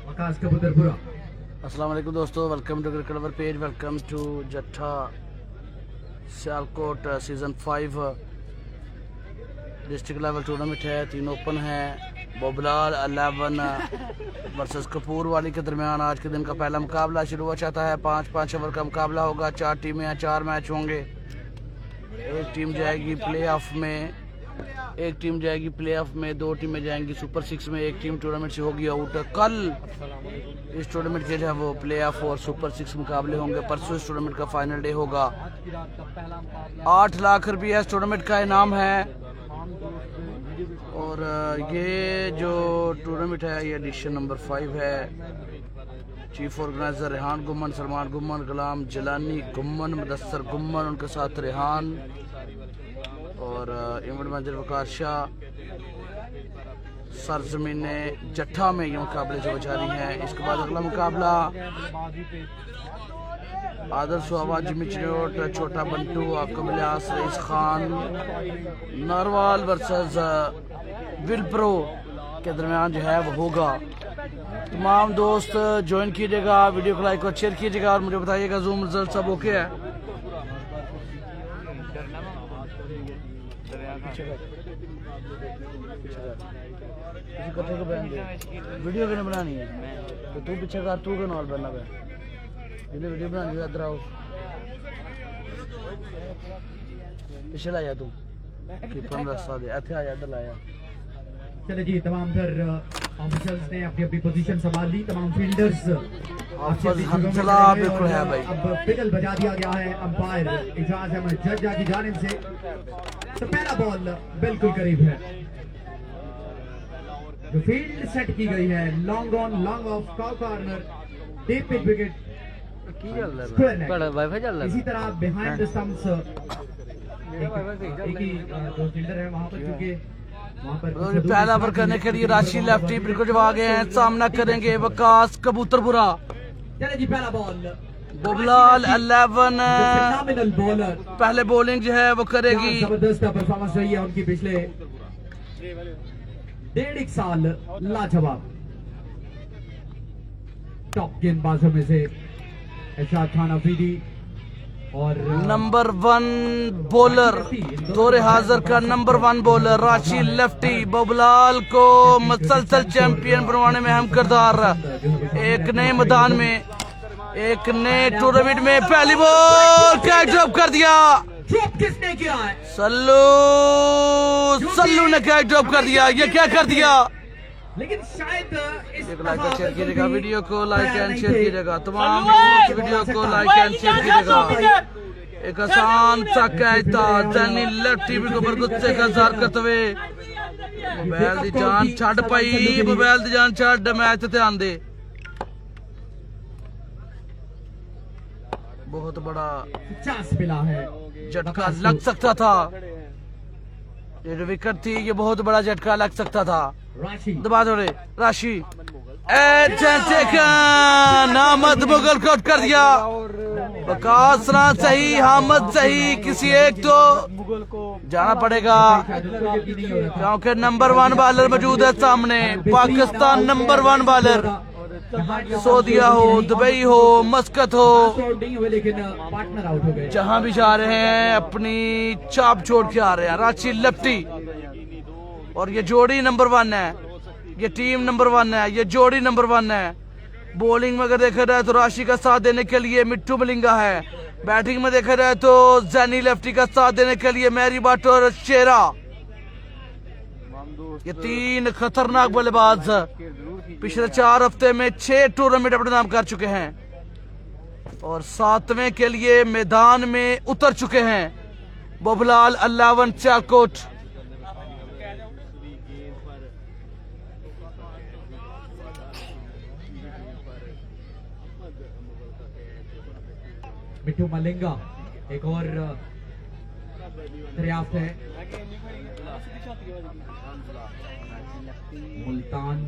वकास कबूतरपुरा। अस्सलाम वालेकुम दोस्तों, welcome to cricket our page, welcome to Jattha Sialkot season 5 district level tournament है। 3 ओपन है। बोबलाल 11 वर्सेस कपूर वाली के दरमियान आज के दिन का पहला मुकाबला शुरू हो जाता है। 5-5 ओवर का मुकाबला होगा। 4 टीमें हैं, 4 मैच होंगे। एक टीम जाएगी प्ले ऑफ में, 2 टीमें जाएंगी सुपर 6 में। एक टीम टूर्नामेंट से होगी आउट। कल इस टूर्नामेंट के जो है वो प्ले ऑफ और सुपर 6 मुकाबले होंगे। परसों इस टूर्नामेंट का फाइनल डे होगा। 8 लाख रुपया इस टूर्नामेंट का इनाम है। और ये जो टूर्नामेंट है ये एडिशन नंबर 5 है। चीफ ऑर्गेनाइजर रेहान गुम्मन, सलमान गुम्मन, गुलाम जलानी गुम्मन, मुदस्सर गुम्मन, उनके साथ रेहान और इवेंट मैनेजर वकार शाह। सरजमीन जट्ठा में ये मुकाबले जो जारी हैं। इसके बाद अगला मुकाबला आदर सुहावा, जिमी चिनोट, छोटा Bantu, आकब Ilyas, rice Khan, narwhal versus विलप्रो के दरमियान जो है वो होगा। तमाम दोस्त ज्वाइन कीजिएगा, वीडियो को लाइक और शेयर कीजिएगा और मुझे बताइएगा जूम रिजल्ट सब ओके है। वीडियो क्यों बनानी है? तो तू पीछे कर, तू क्यों नाल बनना पे? वीडियो बनानी है, इधर आओ, पीछे ला जा तू, कीपर रास्ता दे, इथे आ जा, इधर ला जा। चले जी, तमाम ऑफिसर्स ने अपनी अपनी पोजीशन संभाल ली। तमाम फील्डर्स बिल्कुल है भाई। अब बिगल बजा दिया गया है अंपायर इजाज अहमद जज्जा की जानिब से। तो पहला बॉल बिल्कुल करीब है। जो फील्ड सेट की गई है, long on long off corner, deep pitch wicket, इसी तरह बिहाइंड द स्टंप्स एक ही जो फील्डर है वहां पर, क्योंकि पहला ओवर करने के लिए राशि लेफ्टी बिल्कुल जब आ गए हैं। सामना करेंगे वकास कबूतरपुरा। चले जी, पहला बॉल बोबलाल 11 पहले बॉलिंग जो है वो करेगी। जबरदस्त परफॉर्मेंस रही है उनकी पिछले 1.5 साल। लाजवाब टॉप गेंदबाजों में से इरशाद खान अफरीदी और नंबर 1 बॉलर, दौरे हाजिर का नंबर 1 बॉलर राशि लेफ्टी। बोबलाल को मुसलसल चैंपियन बनवाने में अहम किरदार। एक नए मैदान में, एक नए टूर्नामेंट में पहली बॉल क्या ड्रॉप कर दिया। ड्रॉप किसने किया है? सल्लू ने क्या ड्रॉप कर दिया। ये क्या कर दिया? लेकिन शायद लाइक और शेयर कीजिएगा, वीडियो को लाइक एंड शेयर कीजिएगा, तमाम वीडियो को लाइक एंड शेयर कीजिएगा। एक आसान सा कैच था, जैनी लेफ्ट टीम के ऊपर गुस्से का इजहार करते हुए मोबाइल दी जान छड़ पाई, मोबाइल दी जान छड़, मैच ते आंदे। बहुत बड़ा चांस मिला है, झटका लग सकता था। ये जो विकेट थी ये बहुत बड़ा झटका लग सकता था। दबा दो रे राशि, नामद मुगल को आउट कर दिया। वकास ना सही, हामद सही, किसी एक तो जाना पड़ेगा क्योंकि नंबर 1 बॉलर मौजूद है सामने। पाकिस्तान नंबर 1 बॉलर, सऊदीया हो, दुबई हो, मस्कत हो, जहां भी जा रहे हैं अपनी चाप छोड़ के आ रहे हैं। राशि लेफ्टी और ये जोड़ी नंबर 1 है, ये टीम नंबर 1 है, ये जोड़ी नंबर 1 है। बॉलिंग में अगर देखा जाए तो राशि का साथ देने के लिए मिट्टू मलिंगा है। बैटिंग में देखा जाए तो जैनी लेफ्टी का साथ देने के लिए मैरी भट्ट और शेरा। ये 3 खतरनाक बल्लेबाज पिछले 4 हफ्ते में 6 टूर्नामेंट अपने नाम कर चुके हैं और 7वें के लिए मैदान में उतर चुके हैं। बोबलाल 11 सियालकोट। मिट्टू मलिंगा एक और दरियाफ्त है। मुल्तान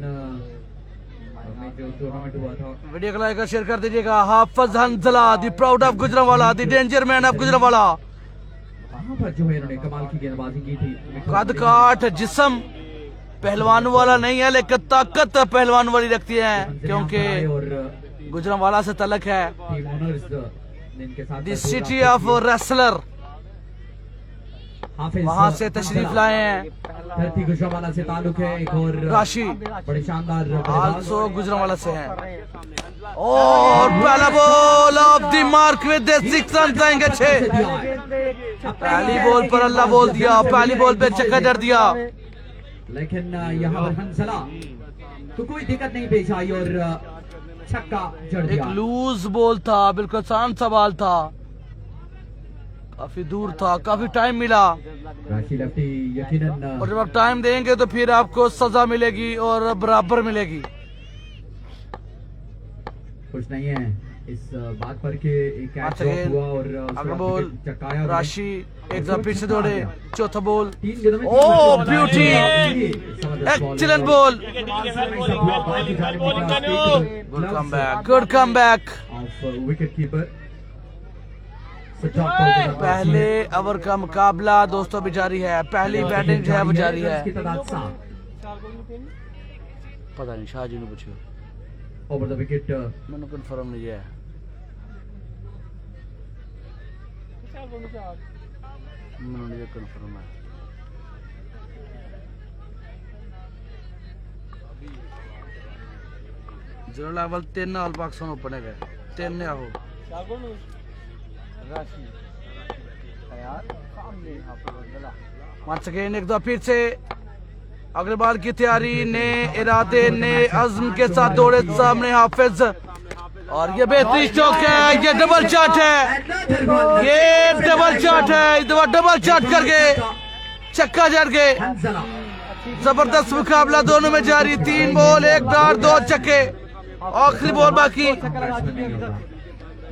में जो टूर्नामेंट हुआ था, वीडियो को लाइक और शेयर कर दीजिएगा। Hafiz Hanzala, the proud of Gujranwala, the danger man of Gujranwala. वहां पर जो है इन्होंने कमाल की गेंदबाजी की थी। कद काठ जिस्म पहलवानों वाला नहीं है, लेकिन ताकत पहलवान वाली रखती है, क्योंकि और गुजरांवाला से तलक है। टीम ओनर्स जिनके साथ द सिटी ऑफ रेसलर वहां से तशरीफ लाए हैं। धरती गुजरांवाला से ताल्लुक है। एक और राशि बड़ी शानदार आल्सो गुजरांवाला से है। और पहला ball of the mark with 6 run आएंगे 6। पहली बॉल पर अल्लाह बोल दिया, पहली बॉल पे चक्का जड़ दिया, लेकिन यहाँ पर हंसला तो कोई दिक्कत नहीं पेश आई और छक्का जड़ एक दिया। लूज बॉल था, बिल्कुल आसान सवाल था, काफी दूर था, काफी टाइम मिला, राशि लेफ्टी यकीनन और जब आप टाइम देंगे तो फिर आपको सजा मिलेगी और बराबर मिलेगी। खुश नहीं है इस बात पर कि एक कैच अच्छा, ड्रॉप हुआ और अगला बॉल चकाया राशि एक दफा फिर से दौड़े, चौथा बॉल तीन गेंदों में oh beauty, excellent ball, good come back. Wicket keeper पहले ओवर का मुकाबला दोस्तों भी जारी है, पहली बैटिंग जो है वो जारी है। पता नहीं शाहजी ने पूछो, ओवर द विकेट मैंने कंफर्म नहीं है। मैंने कंफर्म है। जोड़ा लागल 3 ऑल पाकिस्तान ओपन है, 3 ने आहो वंस अगेन एक दो फिर से अगले बार की तैयारी ने इरादे ने अज़्म के साथ दौड़े सामने हाफिज, और ये बेहतरीन स्ट्रोक है, ये डबल शॉट है, ये डबल शॉट है, इस दफा डबल शॉट करके छक्का जड़ गए। जबरदस्त मुकाबला दोनों में जारी, 3 बॉल 1 डॉट 2 छक्के, आखिरी बॉल बाकी।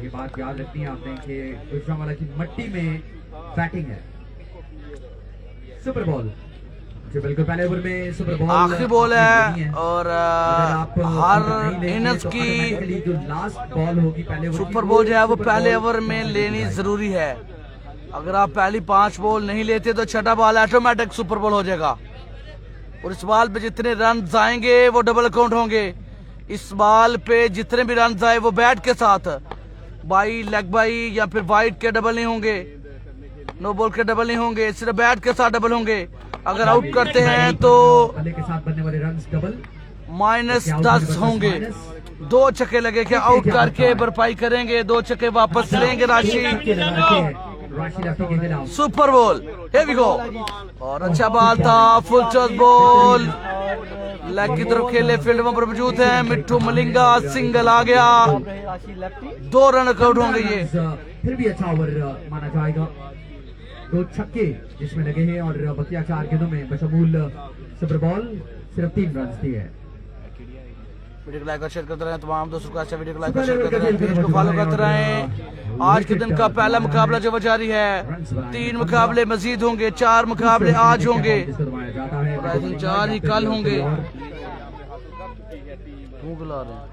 ये बात याद रखनी है आपने कि गुजरांवाला की मट्टी में बैटिंग है। सुपर बॉल जो बिल्कुल पहले ओवर में सुपर बॉल आखिरी बॉल है, और हर नहीं इनिंग्स तो की जो लास्ट बॉल होगी पहले ओवर सुपर बॉल जो है वो पहले ओवर में लेनी जरूरी है। अगर आप पहली 5 बॉल नहीं लेते तो छठा बॉल ऑटोमेटिक सुपर बॉल हो जाएगा, और इस बॉल पे जितने रन आएंगे वो डबल अकाउंट होंगे। इस बॉल पे जितने भी रन आए वो बैट के साथ बाई लेग बाई या फिर वाइड के डबल नहीं होंगे, नो बॉल के डबल नहीं होंगे, सिर्फ बैट के साथ डबल होंगे। अगर आउट करते हैं तो बल्ले के साथ बनने वाले रन्स डबल -10 होंगे। 2 छक्के लगे के आउट करके भरपाई करेंगे, 2 छक्के वापस लेंगे राशि। Super ball, here we go, और अच्छा बॉल था, फुल टॉस बॉल, लेग की तरफ खेले फील्ड पर मौजूद है मिट्टू मलिंगा, सिंगल आ गया, 2 रन आउट होंगे। ये फिर भी अच्छा ओवर माना जाएगा, 2 छक्के जिसमें लगे हैं और बकिया 4 गेंदों में बशमूल सुपर बॉल सिर्फ 3 रन दिए हैं। वीडियो को लाइक और शेयर करते रहें, तमाम दोस्तों को अच्छा वीडियो को लाइक और शेयर करते रहें, पेज को फॉलो करते रहें। आज के दिन का पहला मुकाबला जो जारी है, 3 मुकाबले मजीद होंगे, 4 मुकाबले आज होंगे, 4 ही कल होंगे। बुला रहे हैं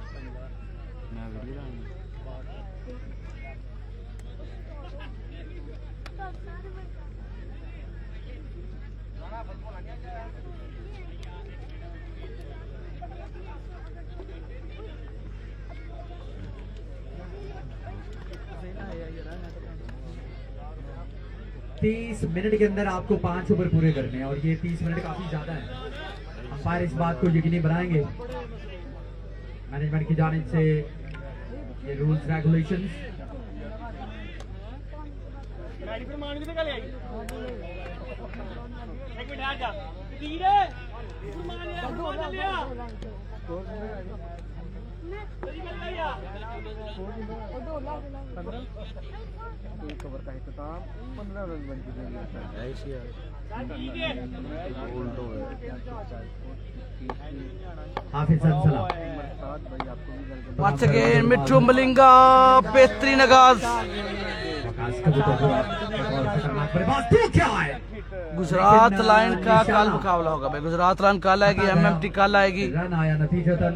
तीस मिनट के अंदर आपको 5 ओवर पूरे करने हैं, और ये 30 मिनट काफी ज्यादा है। अंपायर इस बात को यकीनी बनाएंगे, मैनेजमेंट की जानिब से ये रूल्स रेगुलेशंस। ओवर का इख्तिताम 15 रन बन चुके हैं। हाफिज अंसला वंस अगेन मिट्टू मलिंगा, बेहतरीन आगाज। गुजरात लाइन का कल मुकाबला होगा भाई, गुजरात लाइन कल आएगी, MMT कल आएगी, रन आया नतीजतन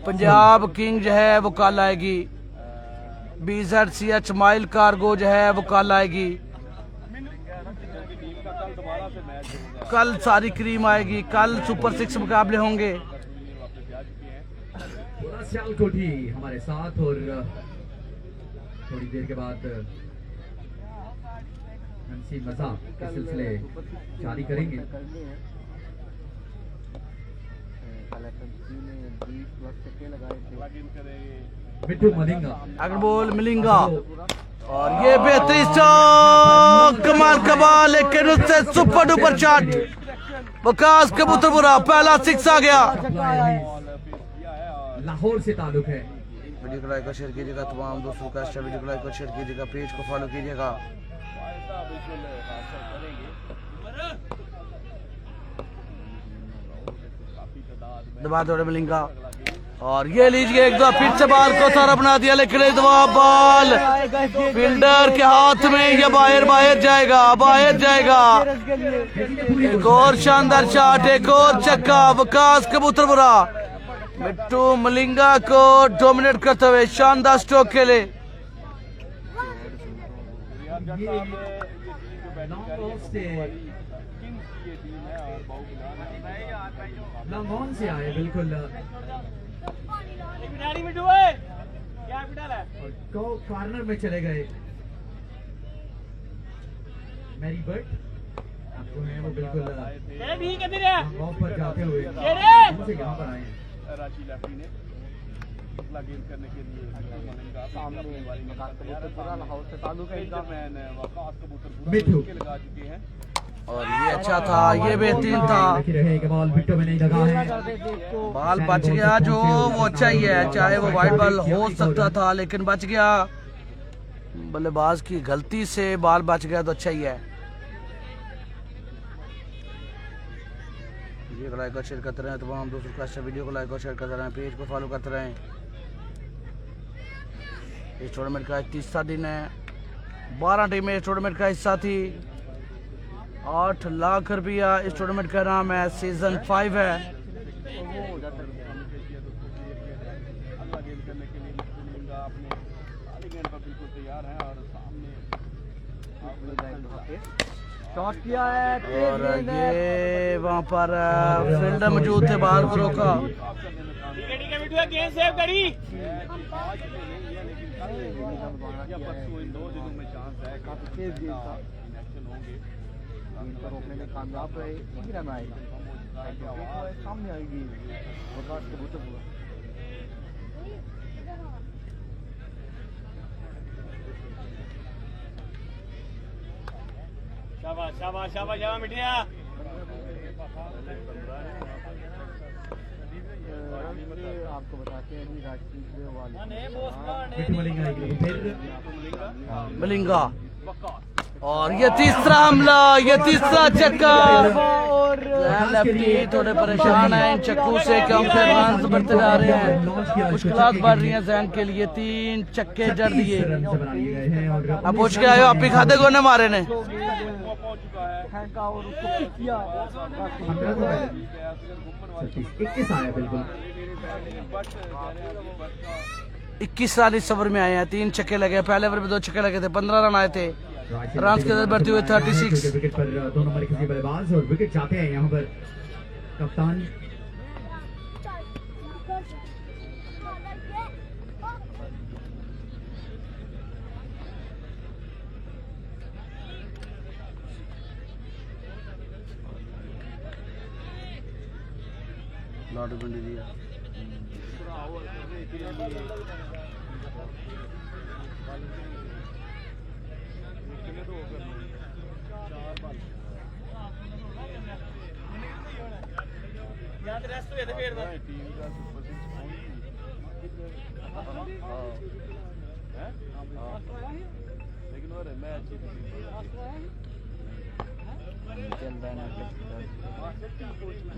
पंजाब किंग जो है वो कल आएगी, BZCH माइल कार्गो जो है वो कल आएगी, कल सारी क्रीम आएगी, कल सुपर 6 मुकाबले होंगे। पूरा सियालकोटी हमारे साथ और थोड़ी देर के बाद हंसी मजाक के सिलसिले जारी करेंगे। मिट्टू मलिंगा अगर बोल मिलेंगा और ये बेहतरीन शॉट, कमाल कमाल, लेकिन उससे सुपर डुपर शॉट वकास कबूतरपुरा, पहला 6 आ गया। लाहौर से ताल्लुक है। वीडियो को लाइक और शेयर कीजिएगा, तमाम दोस्तों का अच्छा वीडियो को लाइक और शेयर कीजिएगा, पेज को फॉलो कीजिएगा। दबा दौड़े मिलेंगा और ये लीजिए एक दो फिर से बाल को सारा बना दिया, लेकिन इस दफा बॉल फील्डर के हाथ में, ये बाहर बाहर जाएगा, बाहर जाएगा। एक और शानदार शॉट, एक और छक्का, वकास कबूतरपुरा मिट्टू मलिंगा को डोमिनेट करते हुए शानदार स्ट्रोक खेले। लॉन्ग ऑन से आए बिल्कुल, और कॉर्नर में चले गए। मैरी बर्ट आपको है वो बिल्कुल ऑफ पर जाते हुए से यहाँ पर आए हैं। मिट्टू और ये अच्छा था, ये बेहतरीन था, बॉल मिट्टू में नहीं लगा है। बाल बच गया जो वो अच्छा ही है, चाहे वो वाइड बॉल हो सकता था लेकिन बच गया, बल्लेबाज की गलती से बाल बच गया तो अच्छा ही है। वीडियो को लाइक और शेयर करते रहें, तमाम दोस्तों का अच्छा वीडियो को लाइक और शेयर करते रहें, पेज को फॉलो करते रहें। इस टूर्नामेंट का 30वां दिन है, 12 टीमें इस टूर्नामेंट का हिस्सा थी, 8 लाख रुपया इस टूर्नामेंट का नाम है, सीजन 5 है। शॉट किया है और ये वहाँ पर फील्डर मौजूद थे, बाहर को रोका। रोकने में कामयाब रहे, एक रन आएगा, सामने आएगी वकास कबूतरपुरा। शाबाश शाबाश शाबाश शाबाश मिटिया। आपको बताते हैं राजकीय मिट्टू मलिंगा फिर मलिंगा और ये तीसरा हमला, ये तीसरा चक्का। लेफ्टी थोड़े परेशान हैं इन चक्कू से, क्योंकि रन बढ़ते जा रहे हैं, मुश्किलात बढ़ रही हैं जहन के लिए। 3 चक्के जड़ दिए। अब पूछ के आयो, आप भी खाते को न मारे ने। और उसको किया 21 आया बिल्कुल, 21 रन इस ओवर में आए हैं, 3 छक्के लगे, पहले ओवर में 2 छक्के लगे थे, 15 रन आए थे। रन के अंदर बढ़ते हुए 36। विकेट पर 2 नंबर किसी बल्लेबाज और विकेट चाहते हैं यहाँ पर कप्तान। लॉट बंदी दिया।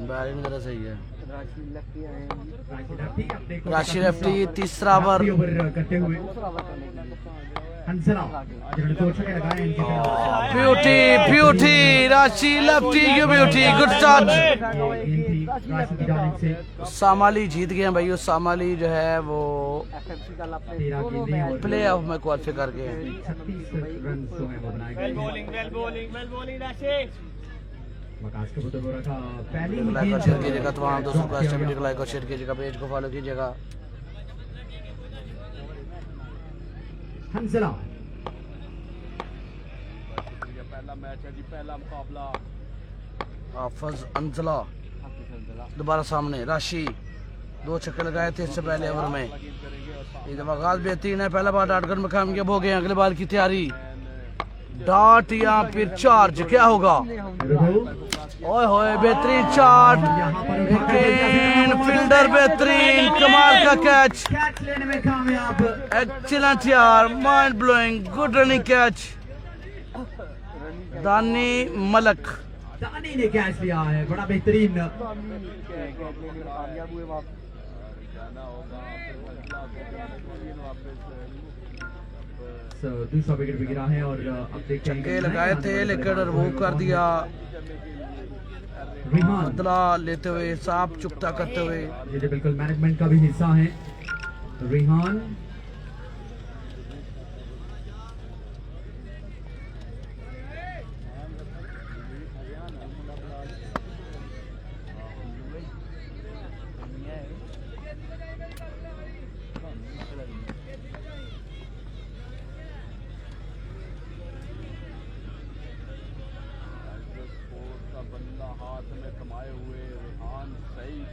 बैटिंग जरा सही है। राशि लेफ्टी तीसरा ओवर करते हुए हंसला जिन्होंने 2 छक्के लगाए इनके खिलाफ। ब्यूटी ब्यूटी राशि lefty, you beauty, good start. राशि की जानिब से सामाली जीत गए हैं भाई, उस सामाली जो है वो 13 गेंदें और प्ले ऑफ में क्वालिफाई कर गए हैं। 36 रन जो है वो बनाए गए हैं। वेल बॉलिंग राशि। वकास कबूतर का पहली लाइक और गेंद शेयर कीजिएगा तमाम दोस्तों को, ड्रॉप किया वीडियो को गया। लाइक और शेयर कीजिएगा, पेज को फॉलो कीजिएगा। हंसला पहला मैच है जी, पहला मुकाबला। हाफिज अंजला दोबारा सामने, राशि 2 छक्के लगाए थे इससे पहले ओवर में। ये आगाज बेहतरीन है, पहला बार डाट कर में कामयाब हो गए। अगले बार की तैयारी, डाट या फिर चार्ज, क्या होगा? ओए होए बेहतरीन चार्ज, लेकिन फील्डर बेहतरीन, कमाल का कैच, कैच लेने में कामयाब। एक्सीलेंट यार, mind blowing, good running catch. दानी मलक दानी ने कैच लिया है, बड़ा बेहतरीन। कामयाब हुए वापस। दूसरा विकेट भी गिरा है और अब देखते हैं छक्के लगाए थे लेकिन रिमूव कर दिया। रिहान बदला लेते हुए, साफ चुकता करते हुए। ये बिल्कुल मैनेजमेंट का भी हिस्सा है। रिहान बल्ला हाथ में कमाए हुए रेहान सईद।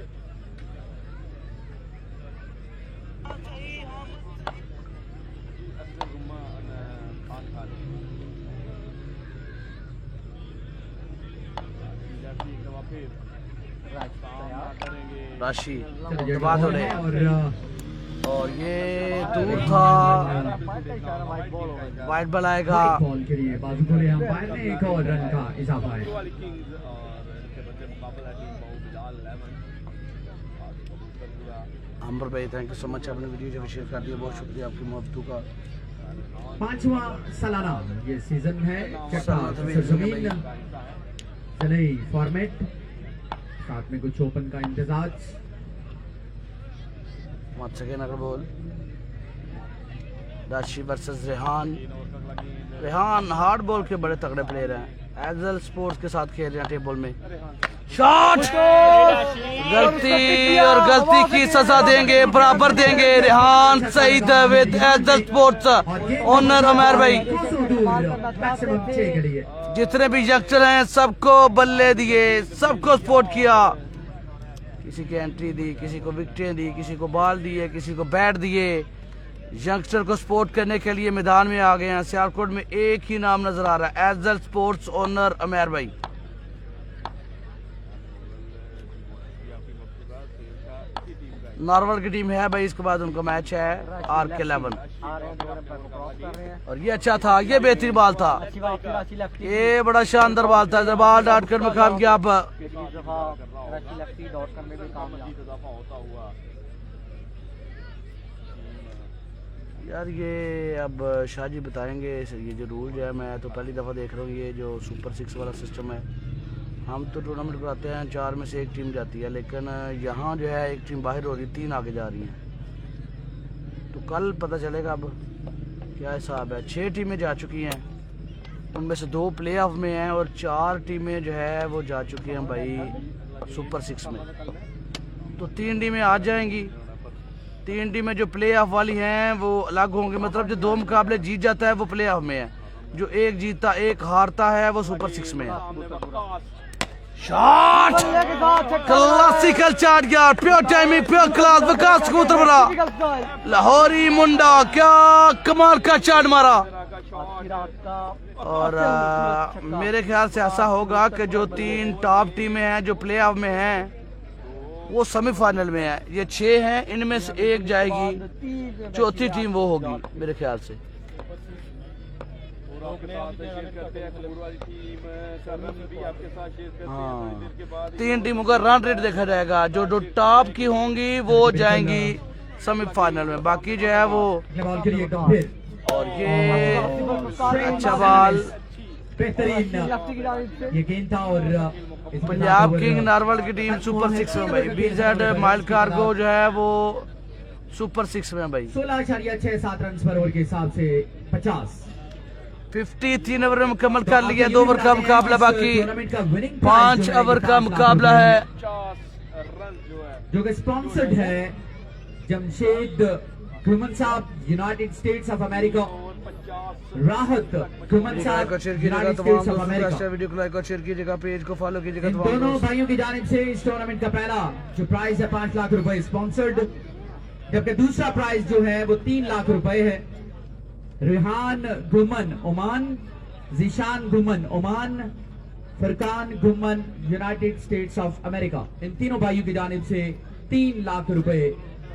राशि चलिए, बात हो रही और ये दूर था, वाइट बॉल आएगा। बॉल के लिए बाजू खोले अंपायर ने, एक और रन का इजाफा है। अंबर भाई थैंक यू सो मच, आपने वीडियो जो शेयर कर दिया, बहुत शुक्रिया आपकी मोहब्बत का। 5वां सालाना ये सीजन है छठा जमीन जमीन चले फॉर्मेट, साथ में कुछ ओपन का इंतजाज। मत सके नगर बोल, राशि versus Rehan. Rehan hard ball के बड़े तगड़े प्लेयर हैं, एजल स्पोर्ट्स के साथ खेल रहे हैं टेबल में। शॉट, गलती और गलती की सजा देंगे, बराबर देंगे। रेहान सईद विद एजल स्पोर्ट्स ओनर उमर भाई। मैक्सिमम 6 के लिए जितने भी यंगस्टर हैं सबको बल्ले दिए, सबको सपोर्ट किया। किसी की एंट्री दी, किसी को विकेटें दी, किसी को बॉल दिए, किसी को बैट दिए। यंगस्टर को सपोर्ट करने के लिए मैदान में आ गए हैं। सियालकोट में एक ही नाम नजर आ रहा है, एजल स्पोर्ट्स ओनर अमेर भाई। नॉर्मल की टीम है भाई, इसके बाद उनका मैच है RK11। और ये अच्छा था, ये बेहतरीन बॉल था, ये बड़ा शानदार बॉल था। जब बॉल डाट कर में काम किया, यार ये अब शाहजी बताएंगे ये जो रूल है। मैं तो पहली दफ़ा देख रहा हूँ ये जो सुपर 6 वाला सिस्टम है। हम तो टूर्नामेंट कराते हैं, 4 में से 1 टीम जाती है, लेकिन यहाँ जो है 1 टीम बाहर हो रही, 3 आगे जा रही हैं। तो कल पता चलेगा अब क्या हिसाब है। 6 टीमें जा चुकी हैं, उनमें से 2 प्ले ऑफ में हैं और 4 टीमें जो है वो जा चुकी हैं भाई सुपर 6 में। तो 3 टीमें आ जाएंगी। 3 टीमें जो प्ले ऑफ वाली हैं वो अलग होंगी, मतलब जो 2 मुकाबले जीत जाता है वो प्ले ऑफ में है, जो 1 जीतता 1 हारता है वो सुपर 6 में है। शॉट, क्लासिकल चार्ज यार, प्योर टाइमिंग, प्योर क्लास। विकास कबूतर बड़ा लाहौरी मुंडा, क्या कमाल का चार्ज मारा। और मेरे ख्याल से ऐसा होगा कि जो 3 टॉप टीमें हैं जो प्ले ऑफ में हैं वो सेमीफाइनल में है। ये 6 हैं, इनमें से 1 जाएगी, चौथी टीम वो होगी मेरे ख्याल से। हाँ, 3 टीमों का रन रेट देखा जाएगा, जो टॉप की होंगी वो जाएंगी सेमीफाइनल में, बाकी जो है वो। बॉल के लिए गंभीर और ये अच्छा बॉल, बेहतरीन ये गेंद था। और पंजाब किंग नारवल की टीम सुपर 6 में भाई। BZ माइल कार्गो जो है वो सुपर 6 में भाई। 16.67 रन पर ओवर के हिसाब से 50। 53 ओवर में मुकम्मल कर लिया। 2 ओवर का मुकाबला बाकी, टूर्नामेंट का विनिंग 5 ओवर का मुकाबला है। 50 रन जो है जो कि स्पॉन्सर्ड है जमशेद घुमन साहब, यूनाइटेड स्टेट्स ऑफ अमेरिका। और 50 राहत घुमन लाइक साहब, और शेयर कीजिएगा यूनाइटेड तमाम स्टेट्स ऑफ दोस्तों अमेरिका। का, वीडियो को लाइक और शेयर कीजिएगा, पेज को फॉलो कीजिएगा इन तमाम दोनों दोस्तों। भाइयों की जानिब से इस टूर्नामेंट का पहला जो प्राइज है 5 लाख रुपए स्पॉन्सर्ड, जबकि दूसरा प्राइज जो है वो 3 लाख रुपए है। Rihan Guman Oman, Zeeshan Guman Oman, Farkan Guman United States of America. इन तीनों भाइयों की जानिब से 3 लाख रुपए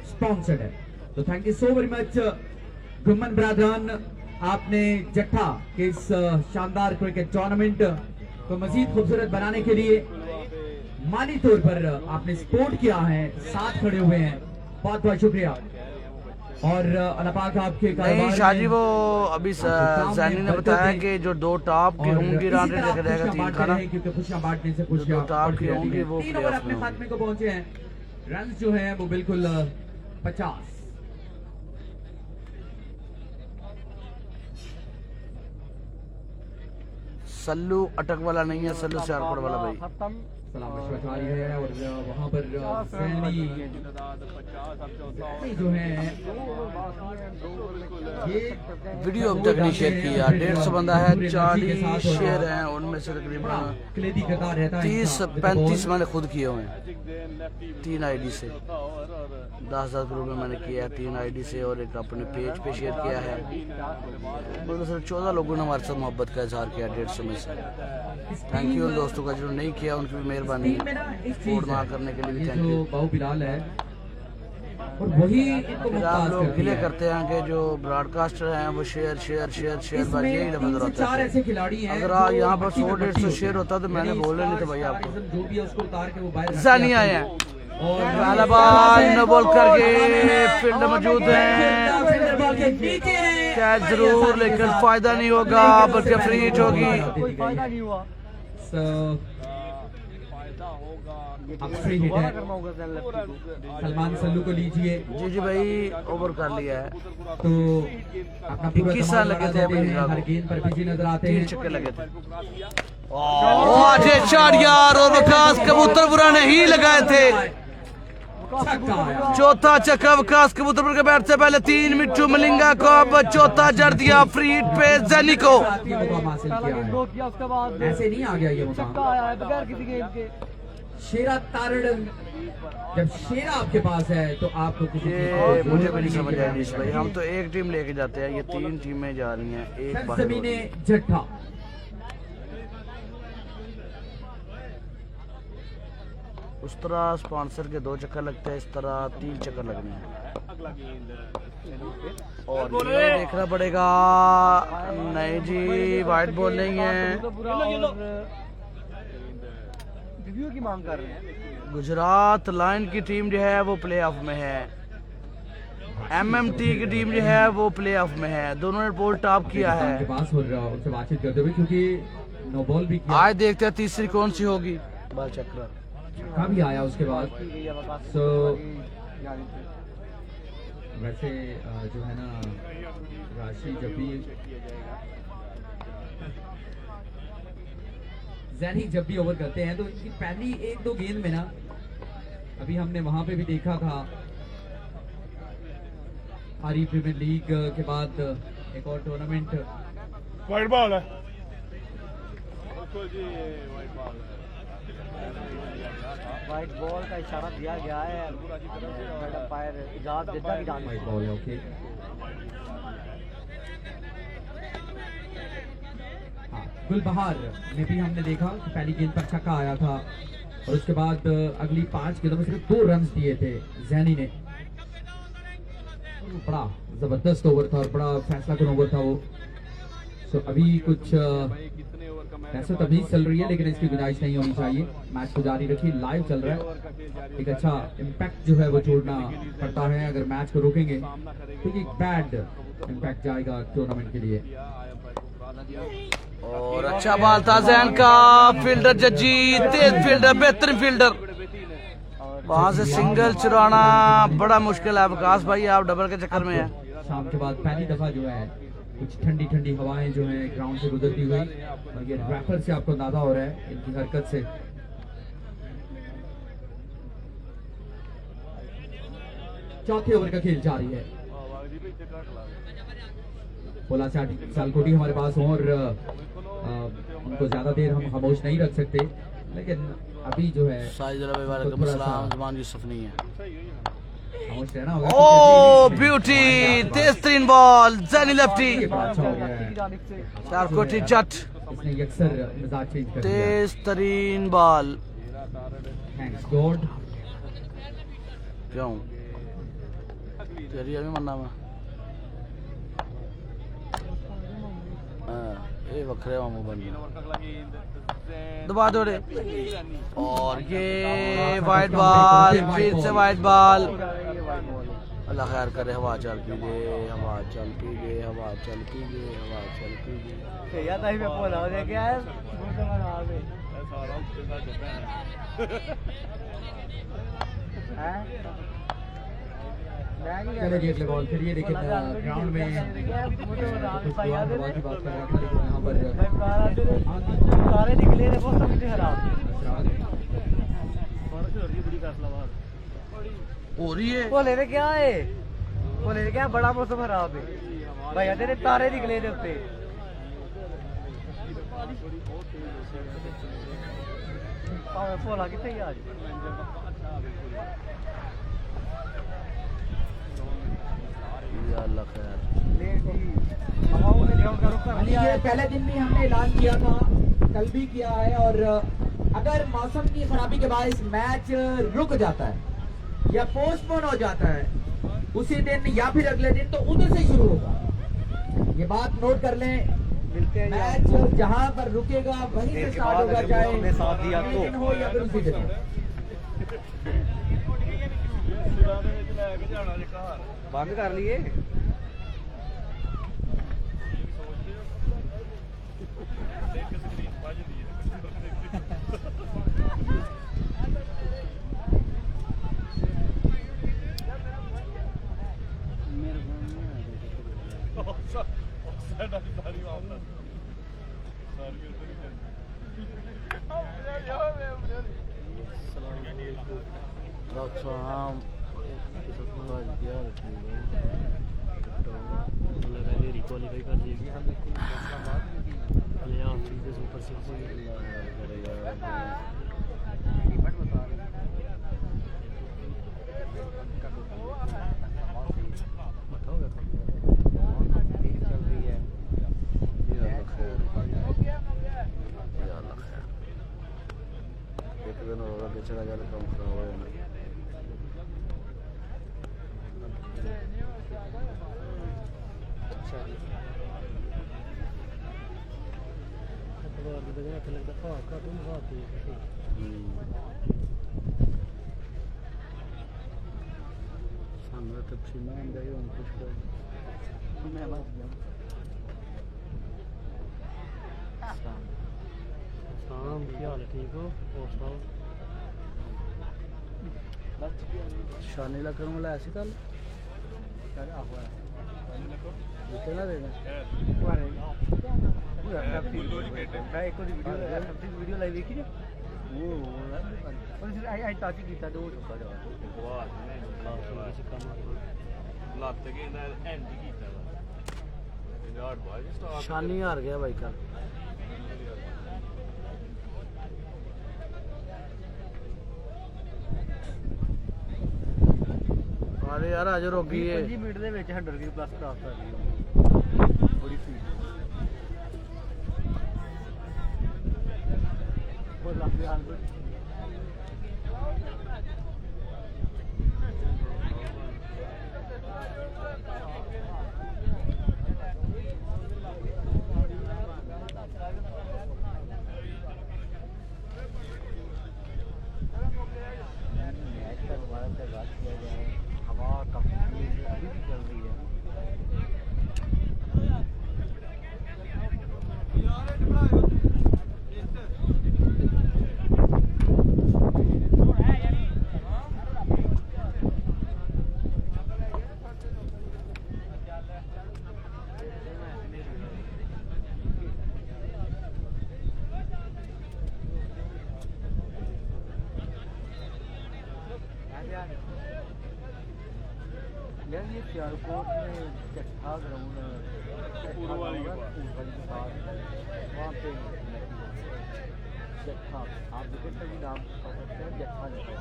स्पॉन्सर्ड है। तो thank you so very much Guman ब्रादरन, आपने जट्ठा के इस शानदार क्रिकेट टूर्नामेंट को मजीद खूबसूरत बनाने के लिए माली तौर पर आपने सपोर्ट किया है, साथ खड़े हुए हैं, बहुत बहुत शुक्रिया। और अल्लाह पाक आपके नहीं कारोबार शाहजी, में वो अभी जैनी ने बताया कि जो 2 टॉप की और होंगी इसी रान तरह लेकर जाएगा खुशियां 3 बांट का ना। रहे हैं, क्योंकि खुशियां बांटने से खुशियां जो टॉप बढ़ती की रहती होंगी हैं। वो 3 प्ले ओवर ऑफ अपने में खात्मे को पहुंचे हैं। रन जो है वो बिल्कुल 50। सल्लू अटक वाला नहीं है, सल्लू सियारकोट वाला भाई। खत्म। सलाम मशवरी है और वहां पर सैनी जो है ये वीडियो अब तक नहीं शेयर किया। 150 बंदा है, 40 शेयर हैं, उनमें से तकरीबन कलेदी किरदार रहता है 30-35 मैंने खुद किए हुए हैं 3 आईडी से। 10,000 ग्रुप में मैंने किया है 3 आईडी से, और एक अपने पेज पे शेयर किया है। मतलब सिर्फ 14 लोगों ने हमारे साथ मोहब्बत का इजहार किया 150 में से। थैंक यू उन दोस्तों का जो नहीं किया, उनकी भी मेहरबानी टीम में ना एक सपोर्ट चीज ना है, करने के लिए भी ये थैंक जो यू। बाहु बिलाल है और वही इनको फिर आप मुमताज लोग करती गिले है। करते हैं कि जो ब्रॉडकास्टर हैं वो शेयर शेयर शेयर शेयर बस इसमें यही 3 नजर से 4 आता ऐसे है। खिलाड़ी हैं अगर जो यहाँ पर मट्टी में 100-150 मट्टी शेयर होता तो मैंने यानी बोल नहीं था भाई स्टार, आपको। स्टारिज्म जो भी है उसको उतार के वो बाहर रख जानी दिया आए है। हैं और पहला बॉल न बॉल करके फील्ड मौजूद है, फील्डर बॉल के नीचे है। कैच जरूर लेकिन फायदा नहीं होगा बल्कि फ्री हिट होगी। कोई फायदा नहीं हुआ। So, फायदा होगा अब फ्री हिट है। करना होगा जैन लेफ्टी को। सलमान सल्लू को लीजिए जी जी भाई ओवर कर लिया है। तो अपना पूरा 21 धमाल लगे लगा थे देते अभी हैं, हर गेंद पर बिजी नजर आते 3 हैं। छक्के लगे थे। आज 4 यार और विकास कबूतर बुरा नहीं लगाए थे। छक्का आया। चौथा छक्का विकास कबूतर के बैट से पहले 3 मिट्टू मलिंगा को अब चौथा जड़ दिया फ्री हिट पे जैनी को। साथ ही मुकाम हासिल पहला किया गेंद है। ड्रॉ किया, उसके बाद ऐसे नहीं आ गया ये छक्का मुकाम। आया है बगैर किसी गेंद के। शेरा तारड़, जब शेरा आपके पास है तो आपको किसी चीज ये को मुझे भी नहीं समझ आया निश भाई। हम तो एक टीम लेके जाते हैं, ये 3 टीमें जा रही हैं, एक बाहर हो रही जमीने है। जट्ठा। उस तरह स्पॉन्सर के 2 चक्कर लगते हैं, इस तरह 3 चक्कर लगने हैं। और ये देखना पड़ेगा। नहीं जी वाइट बॉल नहीं है। तो पूरा और रिव्यू की मांग कर रहे हैं। गुजरात लाइन की टीम जो है वो प्ले ऑफ में है, एमएमटी की टीम जो है वो प्ले ऑफ में है। दोनों ने पोल टॉप किया के है। पास हो रहा उनसे बातचीत करते हुए, क्योंकि नो बॉल भी किया, आज देखते हैं तीसरी कौन सी होगी। बाल चक्र छक्का भी आया उसके बाद। So, वैसे जो है ना राशि जब भी जैनी जब भी ओवर करते हैं तो इनकी पहली 1-2 गेंद में ना, अभी हमने वहां पे भी देखा था हारी प्रीमियर लीग के बाद एक और टूर्नामेंट वाइट बॉल है। व्हाइट बॉल का इशारा दिया गया है। अंपायर इजाजत देता की जान वाइट बॉल है। ओके, हाँ, गुलबहार में भी हमने देखा कि पहली गेंद पर छक्का आया था और उसके बाद अगली 5 गेंदों में सिर्फ 2 रन दिए थे जैनी ने। बड़ा जबरदस्त ओवर था और बड़ा फैसला कन ओवर था वो। सो अभी कुछ ऐसा तमीज चल रही है, लेकिन इसकी गुंजाइश नहीं होनी चाहिए। मैच को जारी रखिए, लाइव चल रहा है। एक अच्छा इम्पैक्ट जो है वो छोड़ना पड़ता है। अगर मैच को रोकेंगे तो एक बैड इम्पैक्ट जाएगा टूर्नामेंट के लिए। और अच्छा बॉल था जैन का, फील्डर जज्जी तेज फील्डर, बेहतरीन फील्डर। वहां से सिंगल चुराना बड़ा मुश्किल है। विकास भाई आप डबल के चक्कर में है। शाम के बाद पहली दफा जो है कुछ ठंडी ठंडी हवाएं जो हैं ग्राउंड से गुजरती हुई, और ये रैपर से आपको अंदाजा हो रहा है इनकी हरकत से। चौथे ओवर का खेल जारी है। बोला सालकोटी हमारे पास हो और उनको ज्यादा देर हम खामोश नहीं रख सकते, लेकिन अभी जो है वालेकुम अस्सलाम, जुमान यूसुफ नहीं है। खामोश रहना होगा। ओ ब्यूटी, तेज तीन बॉल, जैनी लेफ्टी, अच्छा हो गया है। सालकोटी जट, इसने अक्सर मिजाज चेंज कर दिया। तेज तरीन बॉल। Thanks God. क्यों तेरी अभी मन्ना में ये वखरे मामू बन दबा दो रे, और ये वाइट बॉल, फिर से वाइट बॉल। अल्लाह खैर करे, हवा चल पी दे, हवा चल पी दे, हवा चल पी दे, हवा चल पी दे। यार ताही पे बोला हो क्या है चले जी अगले बॉल। फिर ये देखिए ग्राउंड में कुछ हवा की बात कर रहा था, लेकिन यहाँ पर सारे निकले थे बहुत समझे खराब हो रही है। बोले थे क्या है, बोले थे क्या बड़ा मौसम खराब है भैया, तेरे तारे निकले थे उत्ते। बोला कितने आज अल्लाह खैर। ये पहले दिन भी हमने ऐलान किया था, कल भी किया है, और अगर मौसम की खराबी के बायस मैच रुक जाता है या पोस्टपोन हो जाता है उसी दिन या फिर अगले दिन, तो उधर से शुरू होगा। ये बात नोट कर लें, मिलते हैं मैच जहां पर रुकेगा वहीं से स्टार्ट होगा, चाहे हमने साथ दिया अगले दिन हो या फिर उसी दिन हो। बंद कर लिए रिक्वालीफाई कर देगी प्ले ऑफ से सुपर सिक्स एक दिन होगा बेचारा ज्यादा कम खराब हो जाना। सामने तो पसीना आंदा ही होना कुछ कर शाम की हाल ठीक हो और सब शानी लकड़ में लाया सी कल कितना देना वीडियो लाइव देखी ना वो आई ताकि कीता तो वो चुका जा शानी हार गया भाई कल। अरे यार आज रोगी है 5 ਮਿੰਟ ਦੇ ਵਿੱਚ 100 ਕੀ ਪਲੱਸ ਕਰਾਸ ਕਰ ਲਈ ਬੜੀ ਸਪੀਡ ਬਹੁਤ ਲੱਗ ਗਿਆ ਹਾਲ यार ये सियालकोट में चट्ठा ग्राउंड पूर्वाली के पास वहाँ पे जट्ठा आप विकेट का भी नाम सकते हैं जट्ठा जट्ठा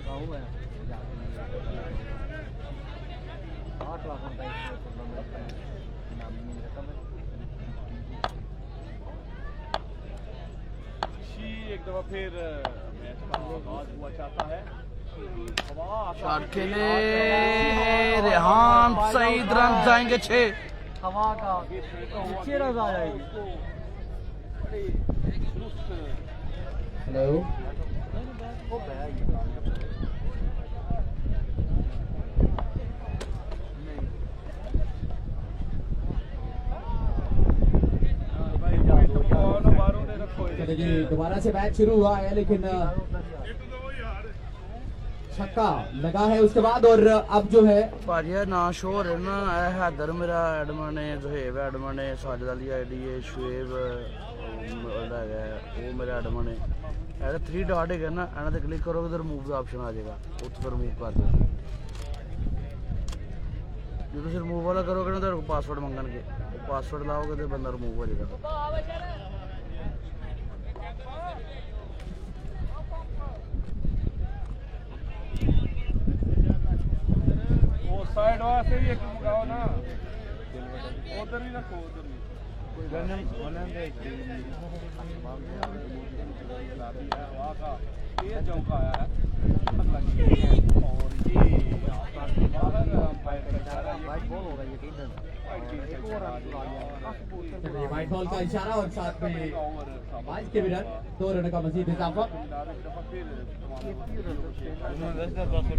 गाँव है 8 लाख रुपए टूर्नामेंट का नामी रकम है एक दफा फिर मैच का आगाज हुआ चाहता है शॉट खेले रेहान सईद, रन जाएंगे 6। हवा का 6 रन आ जाएगी हेलो वो बह चलिए जी, दोबारा से मैच शुरू हुआ है लेकिन छक्का लगा है उसके बाद, और अब जो है भाजी ना शो है ना हैदर मेरा एडमन है, जोहेब एडमन है, साजिद अली आईडी है, शुएब वो मेरा एडमन है। ऐसा 3 डॉट है ना, एना ते क्लिक करोगे तो रिमूव का ऑप्शन आ जाएगा, उस पर रिमूव कर दो। जो तुम रिमूव वाला करोगे ना तो पासवर्ड मंगनगे, पासवर्ड लाओगे तो बंदा रिमूव हो जाएगा। साइड वास्ते भी एक मंगाओ ना, उधर भी रखो, उधर भी कोई गन्ने दे हवा का तेज झोंका आया है और ये वाइट बॉल का इशारा और साथ में 5 के भी रन, 2 रन का मजीद इजाफा।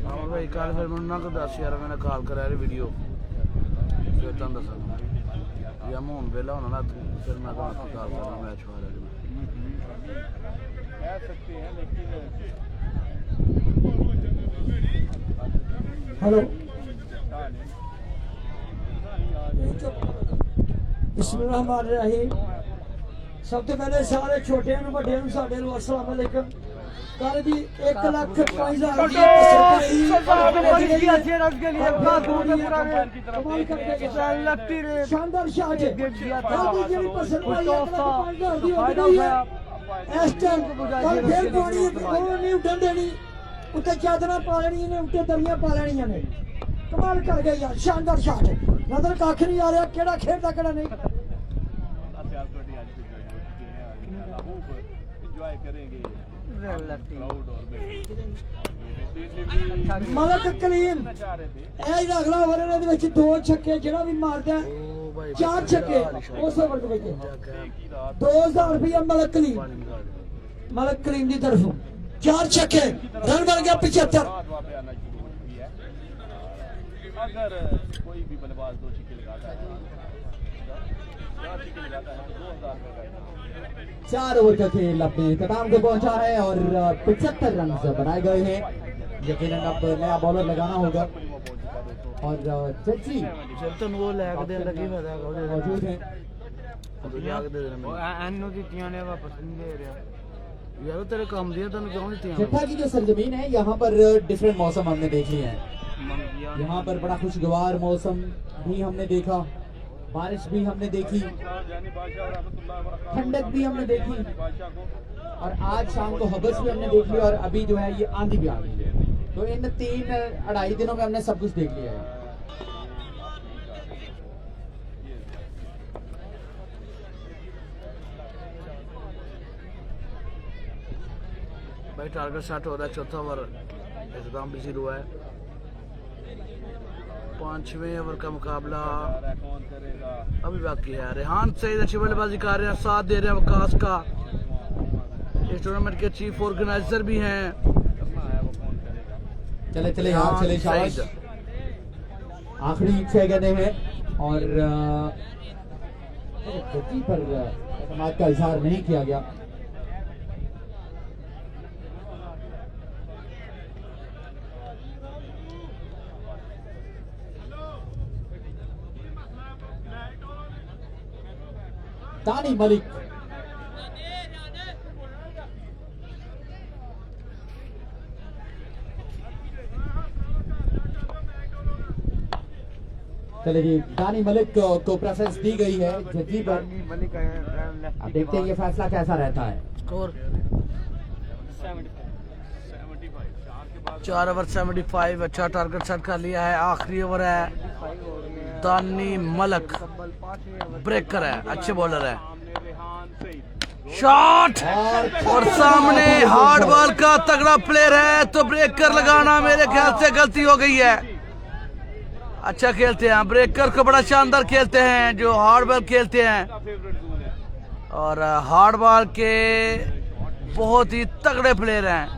हाँ भाई कल फिर मैं को 10 यार मैंने कॉल करा वीडियो फिर तुम दसा या मैं हूँ वेला होना ना फिर मैं कॉल करना मैच वाले कह सकते हैं लेकिन हेलो बिस्मिल्लाहिर्रहमानिर्रहीम। सब तो पहले सारे छोटे बड़े साढ़े अस्सलाम वालेकुम। कल भी 1,05,000 शानदार शॉट उत्ते चादर पा लेनी ने, उत्ते दरियां पा लेनियां ने। कमाल कर गए यार, शानदार शॉट नजर कख नहीं आ रहा केड़ा खेलदा केड़ा नहीं। एंजॉय करेंगे मलक कलीम अगला ओवर ने 2 छक्के जेड़ा भी मारदा 4 छक्के उस ओवर दे विच 2000 रुपया मलक कलीम की तरफों 4 छक्के, रन बन गया 75। अगर कोई भी बल्लेबाज 2 छक्के लगाता है 4 ओवर का खेल अपने इख्तिताम को पहुंचा है और 75 रन बनाए गए हैं। यकीनन अब नया बॉलर लगाना होगा और जज्जी जब तक वो लैग दे लगी फायदा मौजूद हैं। एनो दित्तियां ने वापस नहीं दे रहा यार तेरे काम दिया तन क्यों नहीं जट्टा की जो सरजमीन है यहाँ पर डिफरेंट मौसम हमने देख लिए हैं। यहाँ पर बड़ा खुशगवार मौसम भी हमने देखा, बारिश भी हमने देखी, ठंडक भी हमने देखी और आज शाम को हबस भी हमने देख लिया और अभी जो है ये आंधी भी आ गई है। तो इन 3-2.5 दिनों में हमने सब कुछ देख लिया है। भाई टारगेट सेट हो रहा है, चौथा ओवर एकदम बिजी हुआ है। 5वें ओवर का मुकाबला अभी बाकी है। रेहान सईद अच्छी बल्लेबाजी कर रहे हैं, साथ दे रहे हैं वकास का। इस टूर्नामेंट के चीफ ऑर्गेनाइजर भी हैं। चले चले यहाँ चले शाबाश। आखिरी 6 गेंदें हैं और गति पर एतमाद का इजहार नहीं किया गया। दानी मलिक चलिए जी, दानी मलिक को प्रेफरेंस दी गई है जजी पर। मलिक अब देखते हैं ये फैसला कैसा रहता है। स्कोर 4 ओवर 75, अच्छा टारगेट सेट कर लिया है। आखिरी ओवर है, दानी मलक ब्रेकर है, अच्छे बॉलर है। शॉट और सामने हार्ड बॉल का तगड़ा प्लेयर है, तो ब्रेकर लगाना मेरे ख्याल से गलती हो गई है। अच्छा खेलते हैं, ब्रेकर को बड़ा शानदार खेलते हैं जो हार्ड बॉल खेलते हैं, और हार्ड बॉल के बहुत ही तगड़े प्लेयर हैं।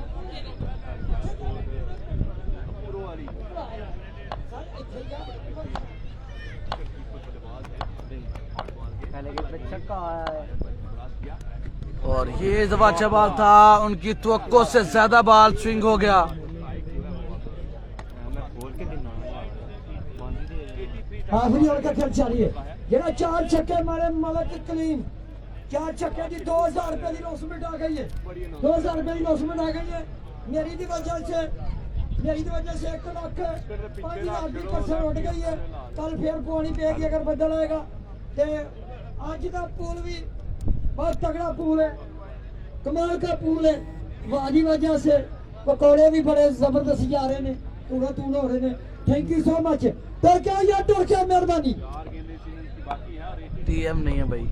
पहले गेट पे छक्का आया है। और ये दफा अच्छा बॉल था, उनकी तवक्को से ज्यादा बॉल स्विंग हो गया। आखिरी ओवर का खेल जारी है। जेड़ा 4 छक्के मारे मलक कलीम, 4 छक्के दी 2000 रुपए की लॉसमेंट आ गई है। 2000 रुपए की लॉसमेंट आ गई है मेरी दी वजह से। 1,05,000 की कसर उठ गई है। कल फिर पानी पेगी अगर बदल आएगा। ते आज का पूल भी बहुत तगड़ा पूल है, कमाल का पूल है। वादी वजह से पकौड़े भी बड़े जबरदस्त जा रहे हैं, पूरा तूल हो रहे हैं। Thank you so much. तो क्या यार तो क्या मेहरबानी। टीएम नहीं है भाई।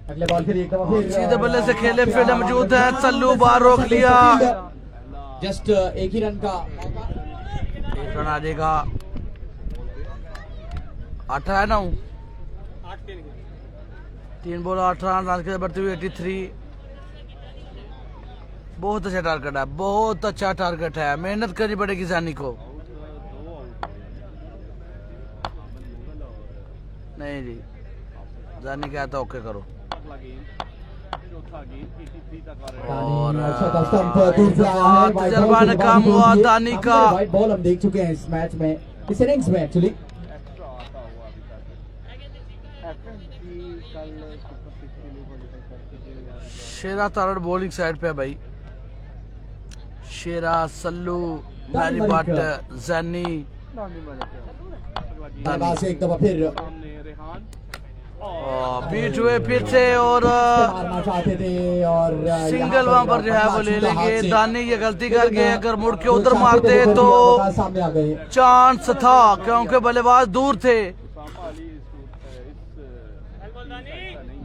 अगले बॉल के लिए एक दफा फिर सीधे बल्ले से खेले, फील्ड मौजूद है, सल्लू बाहर रोक लिया। जस्ट एक ही रन का 1 रन आ जाएगा। 8 है 9, 3 बॉल 8 रन के बढ़ती हुई 83। बहुत अच्छा टारगेट है, बहुत अच्छा टारगेट है, मेहनत करनी पड़ेगी जानी को। नहीं जी, जानी क्या था, ओके करो। और तजर्बा ने काम हुआ दानी का। व्हाइट बॉल हम देख चुके हैं इस मैच में, इस इनिंग्स में एक्चुअली। शेरा तारड़ बॉलिंग साइड पे है भाई। शेरा, सल्लू, मैरी भट्ट, जैनी, से एक दफा फिर बीट हुए फिर से, और मारना चाहते थे और सिंगल वहां पर जो है वो ले लेंगे। दानी ये गलती कर गए, अगर मुड़ के उधर मारते तो सामने आ गए। चांस था, क्योंकि बल्लेबाज दूर थे।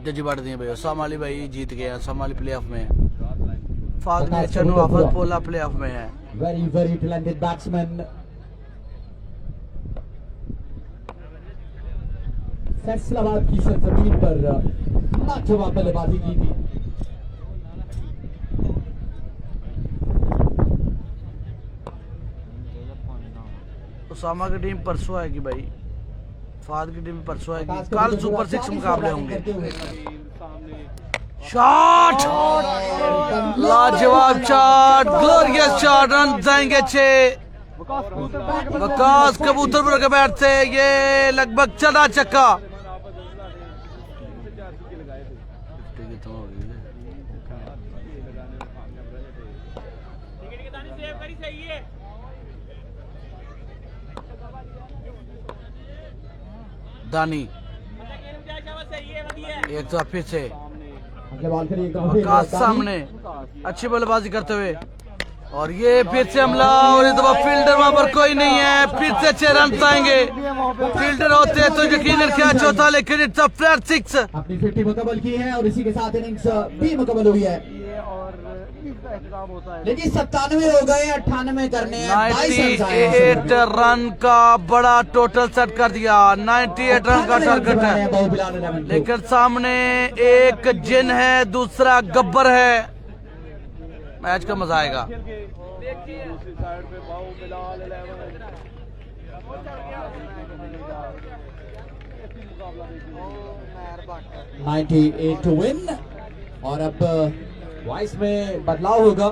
जजी बांट दिए भाई। साम अली भाई जीत गया, साम अली प्ले ऑफ में। फादने चन्नू आफत पोला प्ले ऑफ में है। Very very talented batsman. Faisalabad की सरजमीन पर लाजवाब बल्लेबाजी की थी। उसामा की टीम परसों आएगी भाई, फाद की टीम परसों आएगी। कल सुपर 6 मुकाबले होंगे। शॉट, लाजवाब शॉट, ग्लोरियस शॉट, रन जाएंगे 6। वकास कबूतर के बैट से ये लगभग चढ़ा चक्का। दानी एक तो फिर से सामने अच्छी बल्लेबाजी करते हुए, और ये फिर से हमला, और इस दफा फील्डर वहां पर कोई नहीं है। फिर से 6 रन आएंगे। फील्डर होते तो यकीनन कैच होता, लेकिन इट्स अ फ्लैट 6। अपनी 50 मुकम्मल की है और इसी के साथ इनिंग्स भी मुकम्मल हुई है। लेकिन 97 हो गए, 98 करने हैं। 98 रन का बड़ा टोटल सेट कर दिया। 98 रन का टारगेट है, लेकिन सामने एक जिन है, दूसरा गब्बर है। मैच का मजा आएगा। 98 टू विन। और अब वॉइस में बदलाव होगा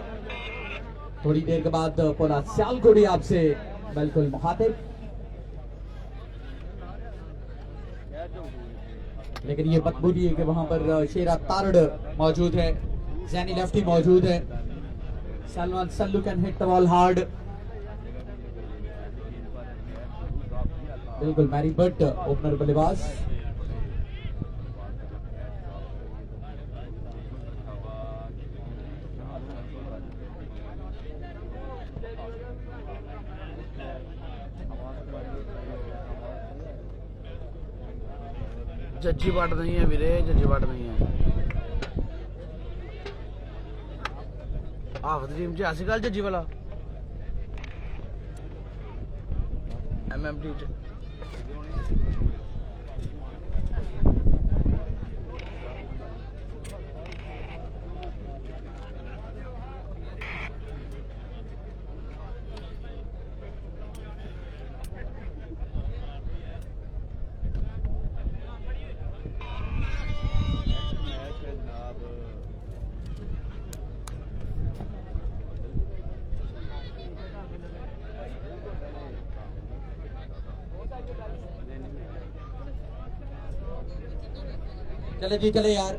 थोड़ी देर के बाद। पोला सियालकोटी आपसे बिल्कुल मुखातिब, लेकिन ये मकबूली है कि वहां पर शेरा तारड़ मौजूद है, जैनी लेफ्टी मौजूद है, Salman Sallu can hit the ball hard. बिल्कुल मैरी बट ओपनर बल्लेबाज. जज्जी बाट नहीं है वीरे, जज्जी बाट नहीं है. हाफ टीम च ऐसी गल जज्जी वाला MMT च चले जी चले यार.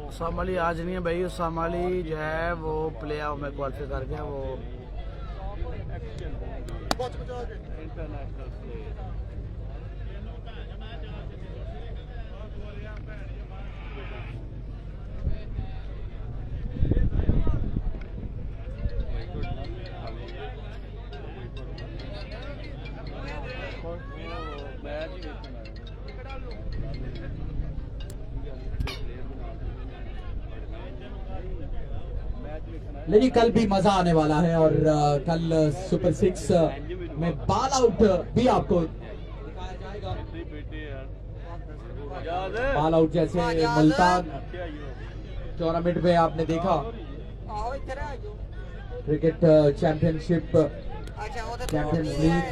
उसामा अली आज नहीं है भाई. उसामा अली जो है वो प्ले ऑफ में क्वालिफाई कर गया. वो लेकिन कल भी मजा आने वाला है और कल सुपर 6 में बॉल आउट भी आपको दिखाया जाएगा. बॉल आउट जैसे मुल्तान टूर्नामेंट में आपने देखा. Cricket championship, champions league.